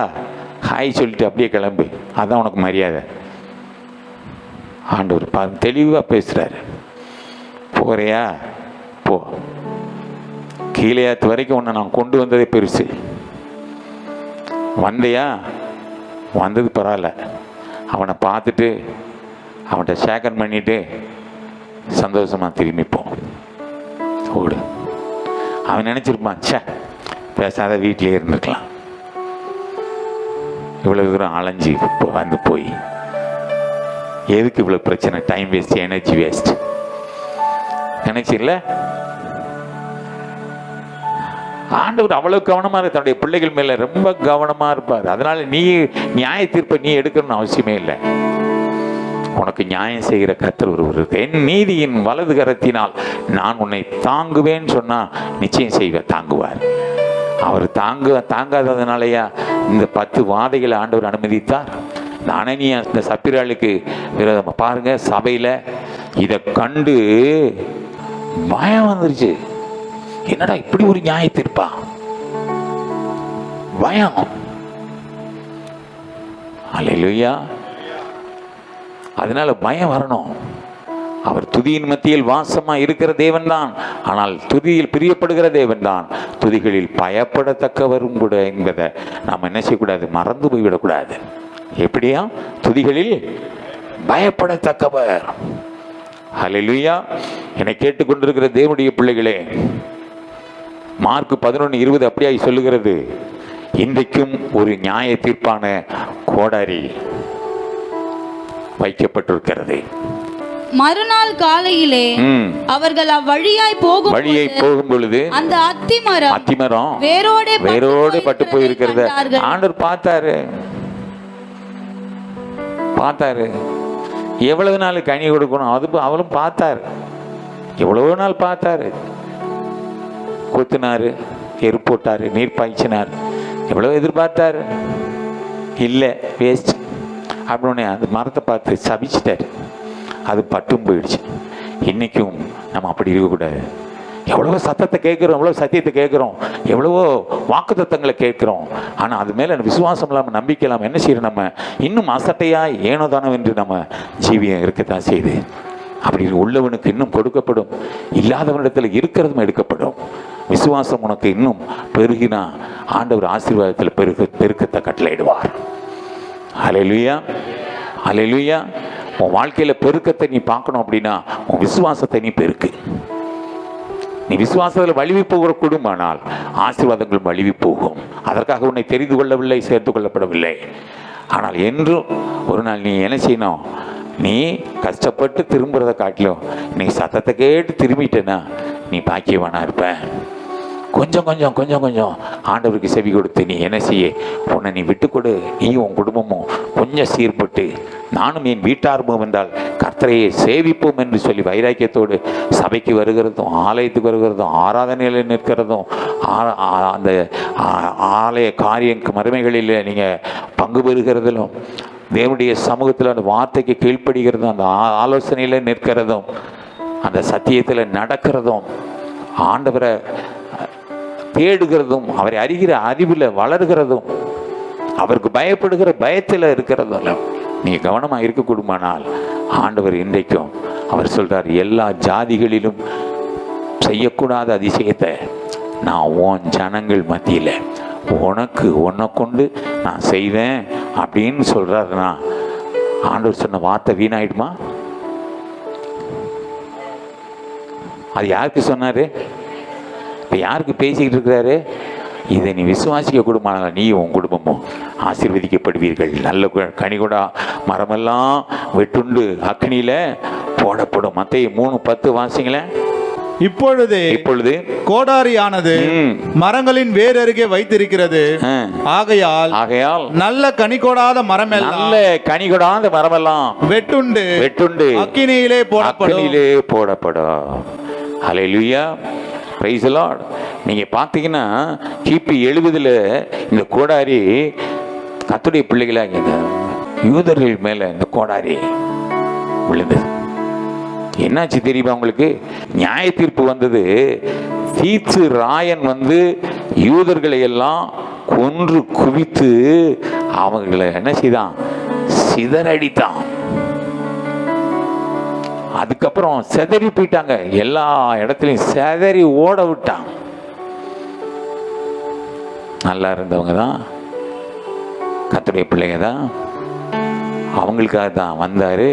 ஹாய் சொல்லிட்டு அப்படியே கிளம்பு, அதான் உனக்கு மரியாதை. ஆண்டவர் தெளிவா பேசுறாரு. போறியா போ, கீலேயாத்து வரைக்கும் உன்னை நான் கொண்டு வந்ததே பெருசு. வந்தையா, வந்தது பரவாயில்ல. அவனை பார்த்துட்டு அவன்கிட்ட ஷேக்கன் பண்ணிட்டு சந்தோஷமாக திரும்பிப்போம். ஓடு. அவன் நினச்சிருப்பான், சே பேசாத வீட்டிலே இருந்துக்கலாம், இவ்வளோ தூரம் அலைஞ்சி வந்து போய் எதுக்கு இவ்வளோ பிரச்சனை, டைம் வேஸ்ட், எனர்ஜி வேஸ்ட் நினைச்சில்ல. ஆண்டவர் அவ்வளவு கவனமா இருக்கு, தன்னுடைய பிள்ளைகள் மேல ரொம்ப கவனமா இருப்பார். அதனால நீ நியாய தீர்ப்பை நீ எடுக்கணும்னு அவசியமே இல்லை. உனக்கு நியாயம் செய்கிற கர்த்தர் ஒருவர் இருக்கு. என் நீதியின் வலது கரத்தினால் நான் உன்னை தாங்குவேன்னு சொன்னா நிச்சயம் செய்வேன், தாங்குவார். அவர் தாங்காததுனாலயா இந்த 10 வாதைகளை ஆண்டவர் அனுமதித்தார். இந்த அனனியா இந்த சப்பிராளுக்கு விரோதமா பாருங்க, சபையில இதை கண்டு பயம் வந்துருச்சு. என்னடா இப்படி ஒரு நியாயத்தை இருப்பா, பயம். அல்லேலூயா. அதனால பயம் வரணும். அவர் துதியின் மத்தியில் வாசமா இருக்கிற தேவன் தான், ஆனால் துதியில் பிரியப்படுகிற தேவன் தான், துதிகளில் பயப்படத்தக்கவரும் கூட என்பதை நாம் என்ன செய்யக்கூடாது, மறந்து போய்விடக்கூடாது. எப்படியா? துதிகளில் பயப்படத்தக்கவர். அல்லேலூயா. என்னை கேட்டுக்கொண்டிருக்கிற தேவனுடைய பிள்ளைகளே, மார்க் 11:20 அப்படியாய் சொல்லுகிறது, இன்றைக்கும் ஒரு நியாய தீர்ப்பான கோடாரி வைக்கப்பட்டிருக்கிறது. மறுநாள் காலையிலே அவர்கள் அவ்வழியாய் போகும் பொழுது அந்த அத்திமரம் வேரோடு பட்டு போயிருக்கிறத ஆண்டவர் பார்த்தாரு. எவ்வளவு நாள் கனி கொடுக்கணும் அது அவளும் பார்த்தாரு. எவ்வளவு நாள் பார்த்தாரு. கொத்துனாரு, எரு போட்டாரு, நீர் பாய்ச்சினார், எவ்வளவு எதிர்பார்த்தாரு. இல்லை, வேஸ்ட் அப்படின்னு அந்த மரத்தை பார்த்து சபிச்சிட்டாரு. அது பட்டும் போயிடுச்சு. இன்னைக்கும் நம்ம அப்படி இருக்கக்கூடாது. எவ்வளவோ சத்தத்தை கேட்குறோம், எவ்வளோ சத்தியத்தை கேட்குறோம், எவ்வளவோ வாக்குத்தத்தங்களை கேட்குறோம். ஆனால் அது மேலே விசுவாசம் இல்லாமல், நம்பிக்கை இல்லாமல் என்ன செய்யறோம், நம்ம இன்னும் அசட்டையாக ஏனோ தானோ என்று நம்ம ஜீவியம் இருக்கத்தான் செய்யுது. அப்படி உள்ளவனுக்கு இன்னும் கொடுக்கப்படும், இல்லாதவனிடத்தில் இருக்கிறதும் எடுக்கப்படும். விசுவாசம் உனக்கு இன்னும் பெருகினா ஆண்டவர் ஆசீர்வாதத்தில் பெருக்கத்தை கட்டளையிடுவார். அல்லேலூயா, அல்லேலூயா. உன் வாழ்க்கையில் பெருக்கத்தை நீ பார்க்கணும் அப்படின்னா உன் விசுவாசத்தை நீ பெருக்கு. நீ விசுவாசத்தில் வலிவி போகிற குடும்பமானால் ஆசீர்வாதங்களும் வலிவி போகும். அதற்காக உன்னை தெரிந்து கொள்ளவில்லை, சேர்த்து கொள்ளப்படவில்லை. ஆனால் என்றும் ஒரு நாள் நீ என்ன செய்யணும், நீ கஷ்டப்பட்டு திரும்புறதை காட்டிலும் நீ சத்தத்தை கேட்டு திரும்பிட்டேன்னா நீ பாக்கியவானா இருப்ப. கொஞ்சம் கொஞ்சம் கொஞ்சம் கொஞ்சம் ஆண்டவருக்கு செவி கொடுத்து நீ என்ன செய்ய, உன்னை நீ விட்டுக்கொடு. நீ உன் குடும்பமும் கொஞ்சம் சீர்பட்டு, நானும் என் வீட்டார்பம் என்றால் கர்த்தரையை சேவிப்போம் என்று சொல்லி வைராக்கியத்தோடு சபைக்கு வருகிறதும், ஆலயத்துக்கு வருகிறதும், ஆராதனையில் நிற்கிறதும், அந்த ஆலய காரிய மறுமைகளில் நீங்கள் பங்கு பெறுகிறதிலும், தேவனுடைய சமூகத்தில் அந்த வார்த்தைக்கு கீழ்ப்படுகிறதும், அந்த ஆலோசனையில் நிற்கிறதும், அந்த சத்தியத்தில் நடக்கிறதும், ஆண்டவரை தேடுகிறதும், அவரை அறிகிற அறிவில் வளர்கிறதும், அவருக்கு பயப்படுகிற பயத்தில் இருக்கிறதும் நீங்கள் கவனமாக இருக்கக்கூடுமானால் ஆண்டவர் இன்றைக்கும் அவர் சொல்கிறார், எல்லா ஜாதிகளிலும் செய்யக்கூடாத அதிசயத்தை நான் உன் ஜனங்கள் மத்தியில் உன்னை கொண்டு நான் செய்வேன் அப்படின்னு சொல்கிறாருன்னா ஆண்டவர் சொன்ன வார்த்தை வீணாயிடுமா? அது யாருக்கு சொன்னார்? இப்போ யாருக்கு பேசிக்கிட்டு இருக்கிறாரு? இதை நீ விசுவாசிக்க குடும்பம், நீ உன் குடும்பமும் ஆசீர்வதிக்கப்படுவீர்கள். நல்ல கனிகொடா மரமெல்லாம் வெட்டுண்டு அக்னியில போடப்படும். மத்தேயு 3:10 வாசிங்களேன். இப்பொழுது கோடாரியானது மரங்களின் வேர் அருகே வைத்திருக்கிறது. ஆகையால் நல்ல கனிகொடாத மரமெல்லாம் வெட்டுண்டு அக்கினியிலே போடப்படும். ஹல்லேலூயா, பிரைஸ் தி லார்ட். நீங்க பார்த்தீங்கன்னா கிபி 70 இந்த கோடாரி கர்த்தருடைய பிள்ளைகளாக யூதர்கள் மேல இந்த கோடாரி விழுந்தது. என்னாச்சு தெரியுமா உங்களுக்கு? நியாய தீர்ப்பு வந்தது. தீர்த்து ராயன் யூதர்களை எல்லாம் கொன்று குவித்து அவங்களை என்ன செய்தான்? சிதறடித்தான். அதுக்கப்புறம் சிதறி போயிட்டாங்க, எல்லா இடத்துலையும் சிதறி ஓட விட்டான். நல்லா இருந்தவங்க தான், கர்த்தருடைய பிள்ளைங்க தான், அவங்களுக்காக தான் வந்தார்.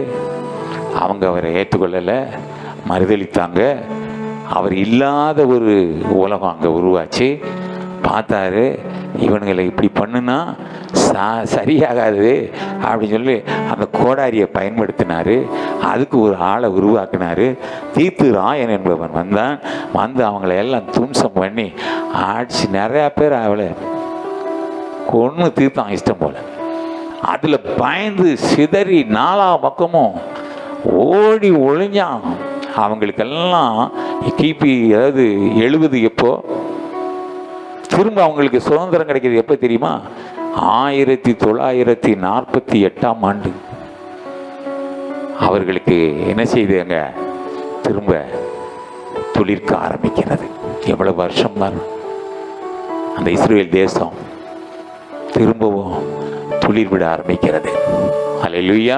அவங்க அவரை ஏற்றுக்கொள்ளலை, மறுதளித்தாங்க. அவர் இல்லாத ஒரு உலகம் அங்கே உருவாச்சு. பார்த்தாரு, இவனுங்களை இப்படி பண்ணுனா சரியாகாது அப்படின்னு சொல்லி அந்த கோடாரியை பயன்படுத்தினார். அதுக்கு ஒரு ஆளை உருவாக்கினார். தீத்து ராயன் என்பவன் வந்தான். வந்து அவங்கள எல்லாம் தும்சம் பண்ணி ஆட்சி நிறையா பேர் அவளை கொன்று தீர்த்தான் இஷ்டம் போல். அதில் பயந்து சிதறி நாலா பக்கமும் ஓடி ஒளிஞ்சான். அவங்களுக்கெல்லாம் கிபி அதாவது 70 எப்போ திரும்ப அவங்களுக்கு சுதந்திரம் கிடைக்கிது எப்போ தெரியுமா? 1948ஆம் ஆண்டு அவர்களுக்கு என்ன செய்தாங்க? திரும்ப துளிர்க்க ஆரம்பிக்கிறது. எவ்வளவு வருஷம் தான் அந்த இஸ்ரேல் தேசம் திரும்பவும் துளிர் விட ஆரம்பிக்கிறது. அல்லேலூயா.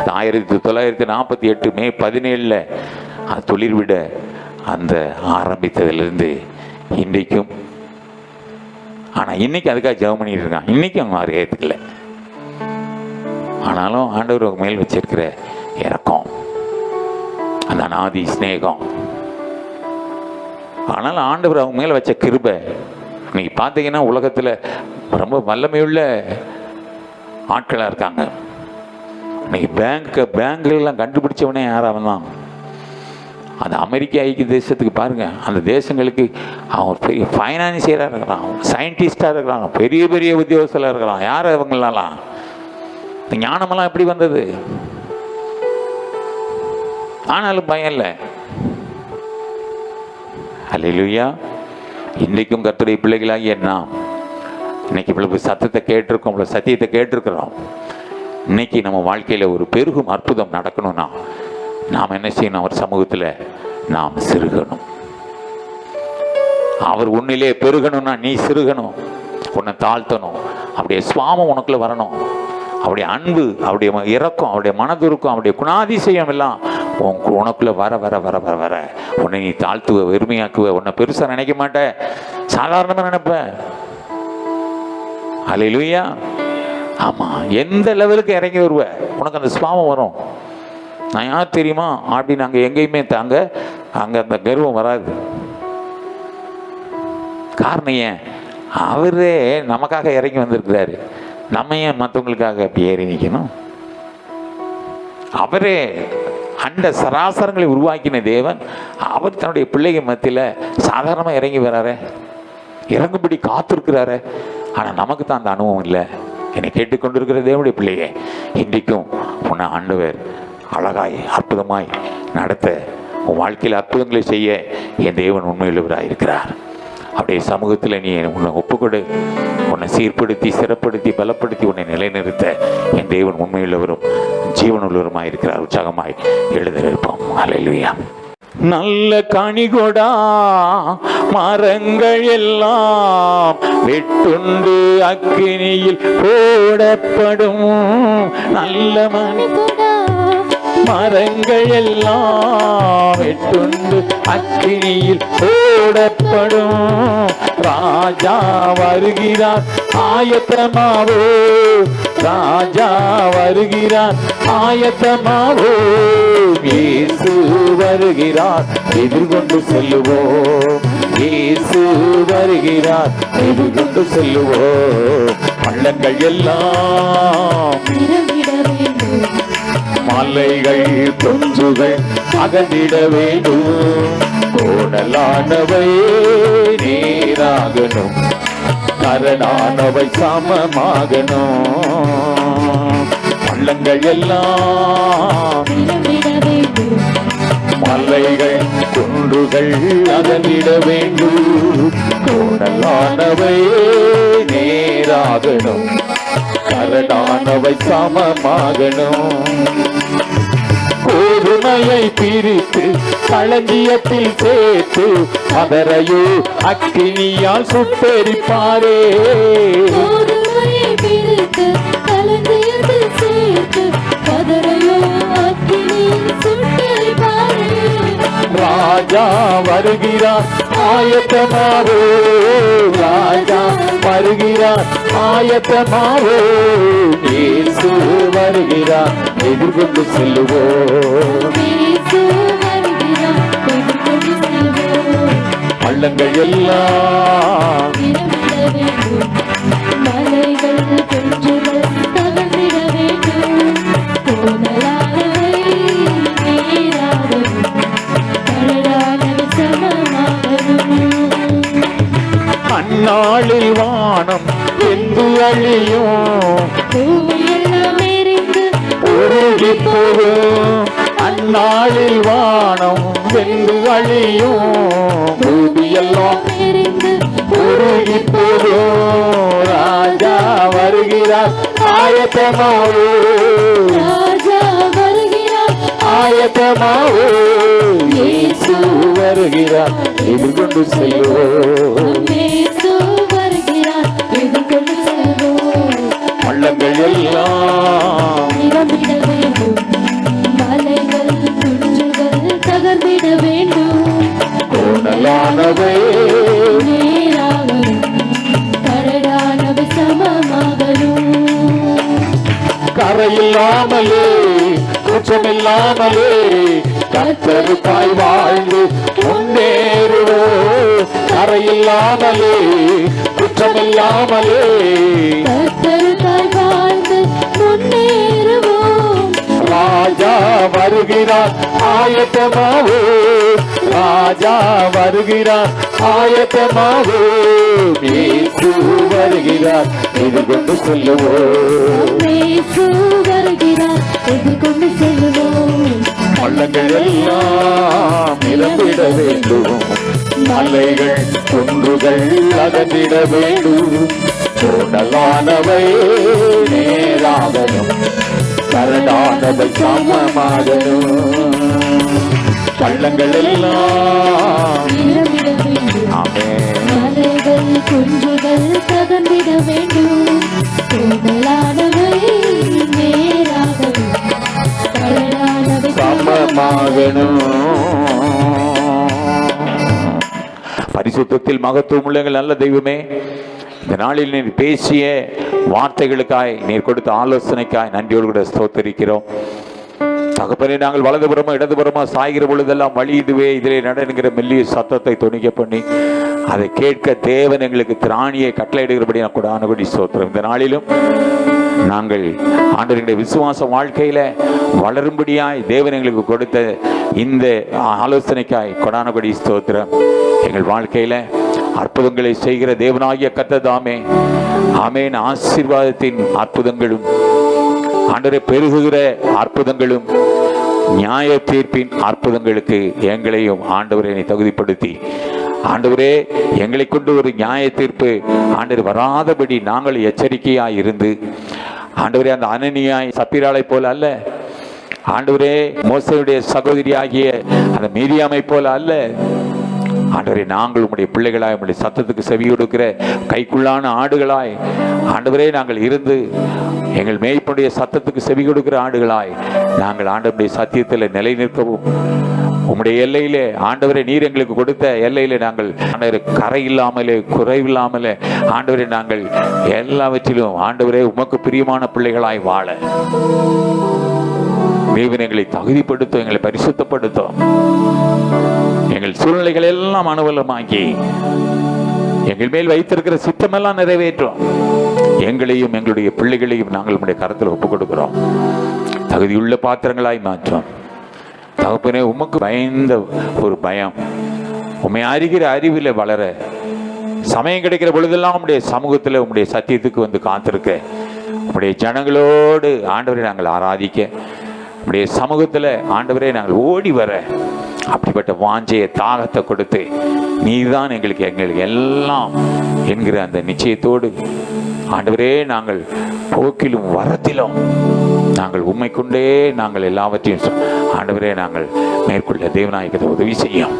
1948 மே 17 அது துளிர் விட அந்த ஆரம்பித்ததிலிருந்து இன்றைக்கும். ஆனால் இன்னைக்கு அதுக்காக ஜெபம் பண்ணிட்டு இருக்கான். இன்னைக்கு அவங்க அதை ஏற்றுக்கல. ஆனாலும் ஆண்டவர் மேல் வச்சிருக்கிற இரக்கம், அந்த அநாதி ஸ்நேகம், ஆனாலும் ஆண்டவர் அவங்க மேலே வச்ச கிருபை. இன்னைக்கு பார்த்தீங்கன்னா உலகத்தில் ரொம்ப வல்லமையுள்ள ஆட்களாக இருக்காங்க. இன்னைக்கு பேங்க்லாம் கண்டுபிடிச்சவனே யாராவது தான். அந்த அமெரிக்க ஐக்கிய தேசத்துக்கு பாருங்கள், அந்த தேசங்களுக்கு அவன் பெரிய ஃபைனான்சியராக இருக்கிறான், சயின்டிஸ்டாக இருக்கிறாங்க, பெரிய பெரிய உத்தியோகத்தில் இருக்கிறான். யார் அவங்களாலாம்? இந்த ஞானமெல்லாம் எப்படி வந்தது? ஆனாலும் பயம் இல்லை. அல்லேலூயா. இன்றைக்கும் கர்த்தருடைய பிள்ளைகளாகி நாம் இன்னைக்கு இவ்வளவு சத்தத்தை கேட்டிருக்கோம், இவ்வளவு சத்தியத்தை கேட்டிருக்கிறோம். இன்னைக்கு நம்ம வாழ்க்கையில் ஒரு பெருகும் அற்புதம் நடக்கணும்னா நாம் என்ன செய்யணும்? அவர் சமூகத்தில் நாம் சிறுகணும். அவர் உன்னிலே பெருகணும்னா நீ சிறுகணும், உன்னை தாழ்த்தணும். அவருடைய சுவாமம் உனக்குள்ள வரணும். அவருடைய அன்பு, அவருடைய இரக்கம், அவருடைய மனதுருக்கம், அவருடைய குணாதிசயம் எல்லாம் உனக்குள்ள வர வர வர வர வர உன்னை நீ தாழ்த்துவ, வெறுமையாக்குவ. உன்னை பெருசாக நினைக்க மாட்ட, சாதாரணமாக நினைப்ப. அல்லேலூயா. ஆமாம், எந்த லெவலுக்கு இறங்கி வருவ, உனக்கு அந்த சுவாமம் வரும். நான் யார் தெரியுமா அப்படின்னு அங்கே எங்கேயுமே அங்கே அந்த கர்வம் வராது. காரணம் ஏன்? அவரே நமக்காக இறங்கி வந்திருக்கிறாரு. நம்ம ஏன் மற்றவங்களுக்காக அப்படி ஏறி நிற்கணும்? அவரே அண்ட சராசரங்களை உருவாக்கின தேவன், அவர் தன்னுடைய பிள்ளைகள் மத்தியில் சாதாரணமாக இறங்கி வராரு, இறங்கும்படி காத்திருக்கிறாரு. ஆனால் நமக்கு தான் அந்த அனுபவம் இல்லை. என்னை கேட்டுக்கொண்டிருக்கிற தேவனுடைய பிள்ளையே, இன்றைக்கும் உன்னை ஆண்டவர் அழகாய் அற்புதமாய் நடத்த, உன் வாழ்க்கையில் அற்புதங்களை செய்ய என் தேவன் உண்மையுள்ளவராக இருக்கிறார். அப்படியே சமூகத்தில் நீ உன்னை ஒப்புக்கொடு. உன்னை சீர்படுத்தி, சிறப்படுத்தி, பலப்படுத்தி உன்னை நிலைநிறுத்த என் தேவன் உண்மையுள்ளவரும் ஜீவனுள்ளவருமாய் இருக்கிறார். உற்சாகமாய் எழுதியிருப்போம். அல்லேலூயா. நல்ல கனிகொடா மரங்கள் எல்லாம் வெட்டுண்டு அக்கினியில் போடப்படும். நல்ல மரங்கள் எல்லாம் வெட்டுண்டு அக்கினியில் போடப்படும். ராஜா வருகிறார் ஆயத்தமாவோ, ராஜா வருகிறார் ஆயத்தமாவோ. இயேசு வருகிறார் எதிர்கொண்டு செல்லுவோம். இயேசு வருகிறார் எதிர்கொண்டு செல்லுவோம். பள்ளங்கள் எல்லாம் மலைகள் குன்றுகள் அகந்திட வேண்டும். கோடலானவை நீராகணும், கரடானவை சமமாகணும். பள்ளங்கள் எல்லாம் மலைகள் குன்றுகள் அகந்திட வேண்டும். கோடலானவை நேராகணும், கரடானவை சமமாகணும். கோதுமையை பிரித்து களஞ்சியத்தில் சேர்த்து அதரையோ அக்கினியால் சுட்டெரிப்பாரே. ராஜா வருகிறார் ஆயத்தமாவோ ராஜா வருகிறார், ஆயத்தமாவோ இயேசு வருகிறார், எதிர்கொண்டு செல்லுவோம். இயேசு வருகிறார், எதிர்கொண்டு செல்வோம். பள்ளங்கள் எல்லாம் நிரம்பிட வேண்டும், மலைகள் குன்றுகள் தகர்ந்திட வேண்டும். கோணலானவை நேராகவும் கடலானவை சமமாகவும். அந்நாளில் வானம் வெந்து அழியும், பூமியெல்லாம் எரிந்து உருகி போகும். அந்நாளில் வானம் வெந்து அழியும், பூமியெல்லாம் எரிந்து உருகி போகும். ராஜா வருகிறார், ஆயத்தமாவோ ராஜா வருகிறார், ஆயத்தமாவோ இயேசு வருகிறார், எதிர்கொண்டு செல்வோம். இயேசு வருகிறார், எதிர்கொண்டு செல்வோம். பள்ளங்கள் எல்லாம் நிரம்பிட வேண்டும், மலைகள் குன்றுகள் தகர்ந்திட வேண்டும். கோணலானவை நேராகவும் கரடானவை சமமாகவும். கரையில்லாமலே குற்றமில்லாமலே கர்த்தருக்காய் வாழ்ந்து முன்னேறுவோம். கரையில்லாமலே குற்றமில்லாமலே கர்த்தருக்காய் வாழ்ந்து முன்னேறுவோம். ராஜா வருகிறார், ஆயத்தமாவோ ராஜா வருகிறார், ஆயத்தமாவோ இயேசு வருகிறார், எதிர்கொண்டு செல்லுவோம். இயேசு வருகிறார், எதிர்கொண்டு செல்வோம். பள்ளங்கள் எல்லாம் நிரம்பிட வேண்டும், மலைகள் குன்றுகள் அகன்றிட வேண்டும். கோணலானவை நேராகணும், கரடானவை சமமாகணும். பள்ளங்கள் எல்லாம் நிரம்பிட வேண்டும், ஆமென். மலைகள் குன்றுகள் தகர்ந்திட வேண்டும். கோணலானவை நேராகவும் கடலானவை சமமாகணும். பரிசுத்தத்தில் மகத்துவம் உள்ள எங்கள் நல்ல தெய்வமே, இந்த நாளில் நீர் பேசிய வார்த்தைகளுக்காய், நீர் கொடுத்த ஆலோசனைக்காய் நன்றியோடு கூட ஸ்தோத்தரிக்கிறோம். தகப்பனே, நாங்கள் வலதுபுறமா இடதுபுறமா சாய்கிற பொழுதெல்லாம் வழி இதுவே, இதிலே நடனுங்கிற மெல்லிய சத்தத்தை துணிக்க பண்ணி அதை கேட்க தேவன் எங்களுக்கு திராணியை கட்டளையிடுகிறபடி நான் கூட ஆனபடி ஸ்தோத்திரம். இந்த நாளிலும் நாங்கள் ஆண்டவருடைய விசுவாச வாழ்க்கையில வளரும்படியாய் தேவன் எங்களுக்கு கொடுத்த இந்த ஆலோசனைக்காய் கொடானபடி ஸ்தோத்திரம். எங்கள் வாழ்க்கையில அற்புதங்களை செய்கிற தேவனாகிய கர்த்ததாமே, ஆமென். ஆசீர்வாதத்தின் அற்புதங்களும், ஆண்டவரே பெருகுகிற அற்புதங்களும், நியாய தீர்ப்பின் அற்புதங்களுக்கு எங்களையும் ஆண்டவரை தகுதிப்படுத்தி, ஆண்டவரே எங்களை கொண்டு ஒரு நியாய தீர்ப்பு ஆண்டவர் வராதபடி நாங்கள் எச்சரிக்கையாய் இருந்து, ஆண்டவரே அந்த அனனியாய் சப்பிராளை போல அல்ல, ஆண்டவரே மோசேயுடைய சகோதரி ஆகிய அந்த மீரியாமை போல அல்ல, ஆண்டவரே நாங்கள் உம்முடைய பிள்ளைகளாய், உம்முடைய சத்தத்துக்கு செவி கொடுக்கிற கைக்குள்ளான ஆடுகளாய் ஆண்டவரே நாங்கள் இருந்து, எங்கள் மேய்ப்பனுடைய சத்தத்துக்கு செவி கொடுக்கிற ஆடுகளாய் நாங்கள் ஆண்டவருடைய சத்தியத்தில் நிலை நிற்கவும், உம்முடைய எல்லையிலே ஆண்டவரே நீர் எங்களுக்கு கொடுத்த எல்லையிலே நாங்கள் ஆண்டவரே கரை இல்லாமலே குறைவில்லாமலே ஆண்டவரே நாங்கள் எல்லாவற்றிலும் ஆண்டவரே உமக்கு பிரியமான பிள்ளைகளாய் வாழ தேவன் எங்களை தகுதிப்படுத்தும், எங்களை பரிசுத்தப்படுத்தும். எங்கள் சூழ்நிலைகள் எல்லாம் அனுகூலமாக்கி எங்கள் மேல் வைத்திருக்கிற சித்தமெல்லாம் நிறைவேற்றும். எங்களையும் எங்களுடைய பிள்ளைகளையும் நாங்கள் உம்முடைய கரத்தில் ஒப்புக் கொடுக்கிறோம். தகுதியுள்ள பாத்திரங்களாய் மாற்றோம். தகப்பனே, உமக்கு பயந்த ஒரு பயம், உம்மை அறிகிற அறிவில் வளர, சமயம் கிடைக்கிற பொழுதெல்லாம் உம்முடைய சமூகத்தில் உம்முடைய சத்தியத்துக்கு வந்து காத்திருக்க, உம்முடைய ஜனங்களோடு ஆண்டவரை நாங்கள் ஆராதிக்க, உம்முடைய சமூகத்தில் ஆண்டவரே நாங்கள் ஓடி வர அப்படிப்பட்ட வாஞ்சையை தாகத்தை கொடுத்து, நீதான் எங்களுக்கு எல்லாம் என்கிற அந்த நிச்சயத்தோடு ஆண்டவரே நாங்கள் போக்கிலும் வரத்திலும் நாங்கள் உம்மை கொண்டே நாங்கள் எல்லாவற்றையும் ஆண்டவரே நாங்கள் மேற்கொள்ள தேவநாயகத்தை உதவி செய்யும்.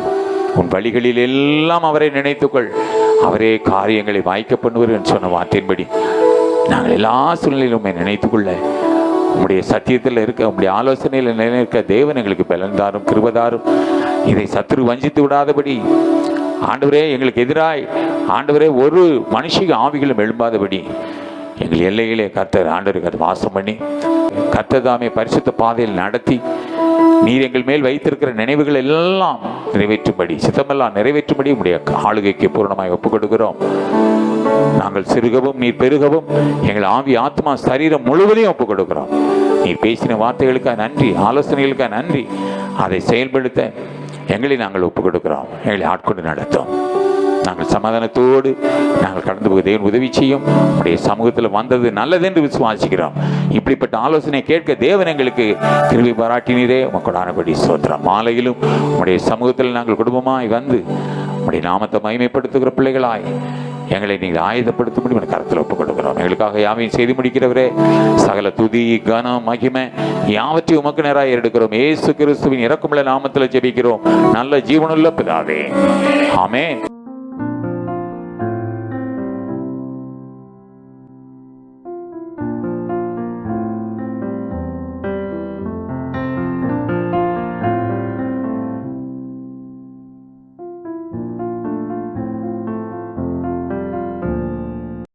உன் வழிகளில் எல்லாம் அவரை நினைத்துக்கொள், அவரே காரியங்களை வாய்க்க பண்ணுவார் என்று சொன்ன வார்த்தையின்படி நாங்கள் எல்லா சூழ்நிலையிலும் உம்மை நினைத்துக்கொள்ள, உம்முடைய சத்தியத்தில் இருக்க, உம்முடைய ஆலோசனையில் நிலைநிற்க தேவன் எங்களுக்கு பலன்தாரும் கிருபதாரும். இதை சத்துரு வஞ்சித்து விடாதபடி ஆண்டவரே எங்களுக்கு எதிராய் ஆண்டவரே ஒரு மனுஷிக ஆவிகளும் எழும்பாதபடி எங்கள் எல்லையிலே கர்த்தர் ஆண்டவருக்கு அது வாசம் பண்ணி கர்த்தர் தாமே பரிசுத்த பாதையில் நடத்தி நீர் எங்கள் மேல் வைத்திருக்கிற நினைவுகள் எல்லாம் நிறைவேற்றும்படி சித்தமெல்லாம் நிறைவேற்றும்படி உடைய ஆளுகைக்கு பூரணமாய் ஒப்புக் கொடுக்கிறோம். நாங்கள் சிறுகவும் நீர் பெருகவும் எங்கள் ஆவி ஆத்மா சரீரம் முழுவதையும் ஒப்புக் கொடுக்கிறோம். நீர் பேசின வார்த்தைகளுக்காக நன்றி, ஆலோசனைகளுக்காக நன்றி. அதை செயல்படுத்த எங்களை நாங்கள் ஒப்புக் கொடுக்கிறோம். எங்களை ஆட்கொண்டு நடத்தும். நாங்கள் சமாதானத்தோடு நாங்கள் கடந்து போக தேவன் உதவி செய்யும். உடைய சமூகத்தில் வந்தது நல்லது என்று விசுவாசிக்கிறோம். இப்படிப்பட்ட ஆலோசனை கேட்க தேவன் எங்களுக்கு கிருபை பாராட்டினீரே, உமக்கொடானபடி ஸ்தோத்திரம். மாலையிலும் உடைய சமூகத்தில் நாங்கள் குடும்பமாய் வந்து உடைய நாமத்தை மகிமைப்படுத்துகிற பிள்ளைகளாய் எங்களை நீங்கள் ஆயுதப்படுத்தும்படி உங்கள் கரத்தில் ஒப்புக் கொடுக்கிறோம். எங்களுக்காக யாவையும் செய்து முடிக்கிறவரே, சகல துதி கனம் மகிமை யாவற்றையும் உமக்கு நேராக எடுக்கிறோம். இயேசு கிறிஸ்துவின் இரக்கமுள்ள நாமத்தில் ஜெபிக்கிறோம் நல்ல ஜீவனுள்ள பிதாவே, ஆமென்.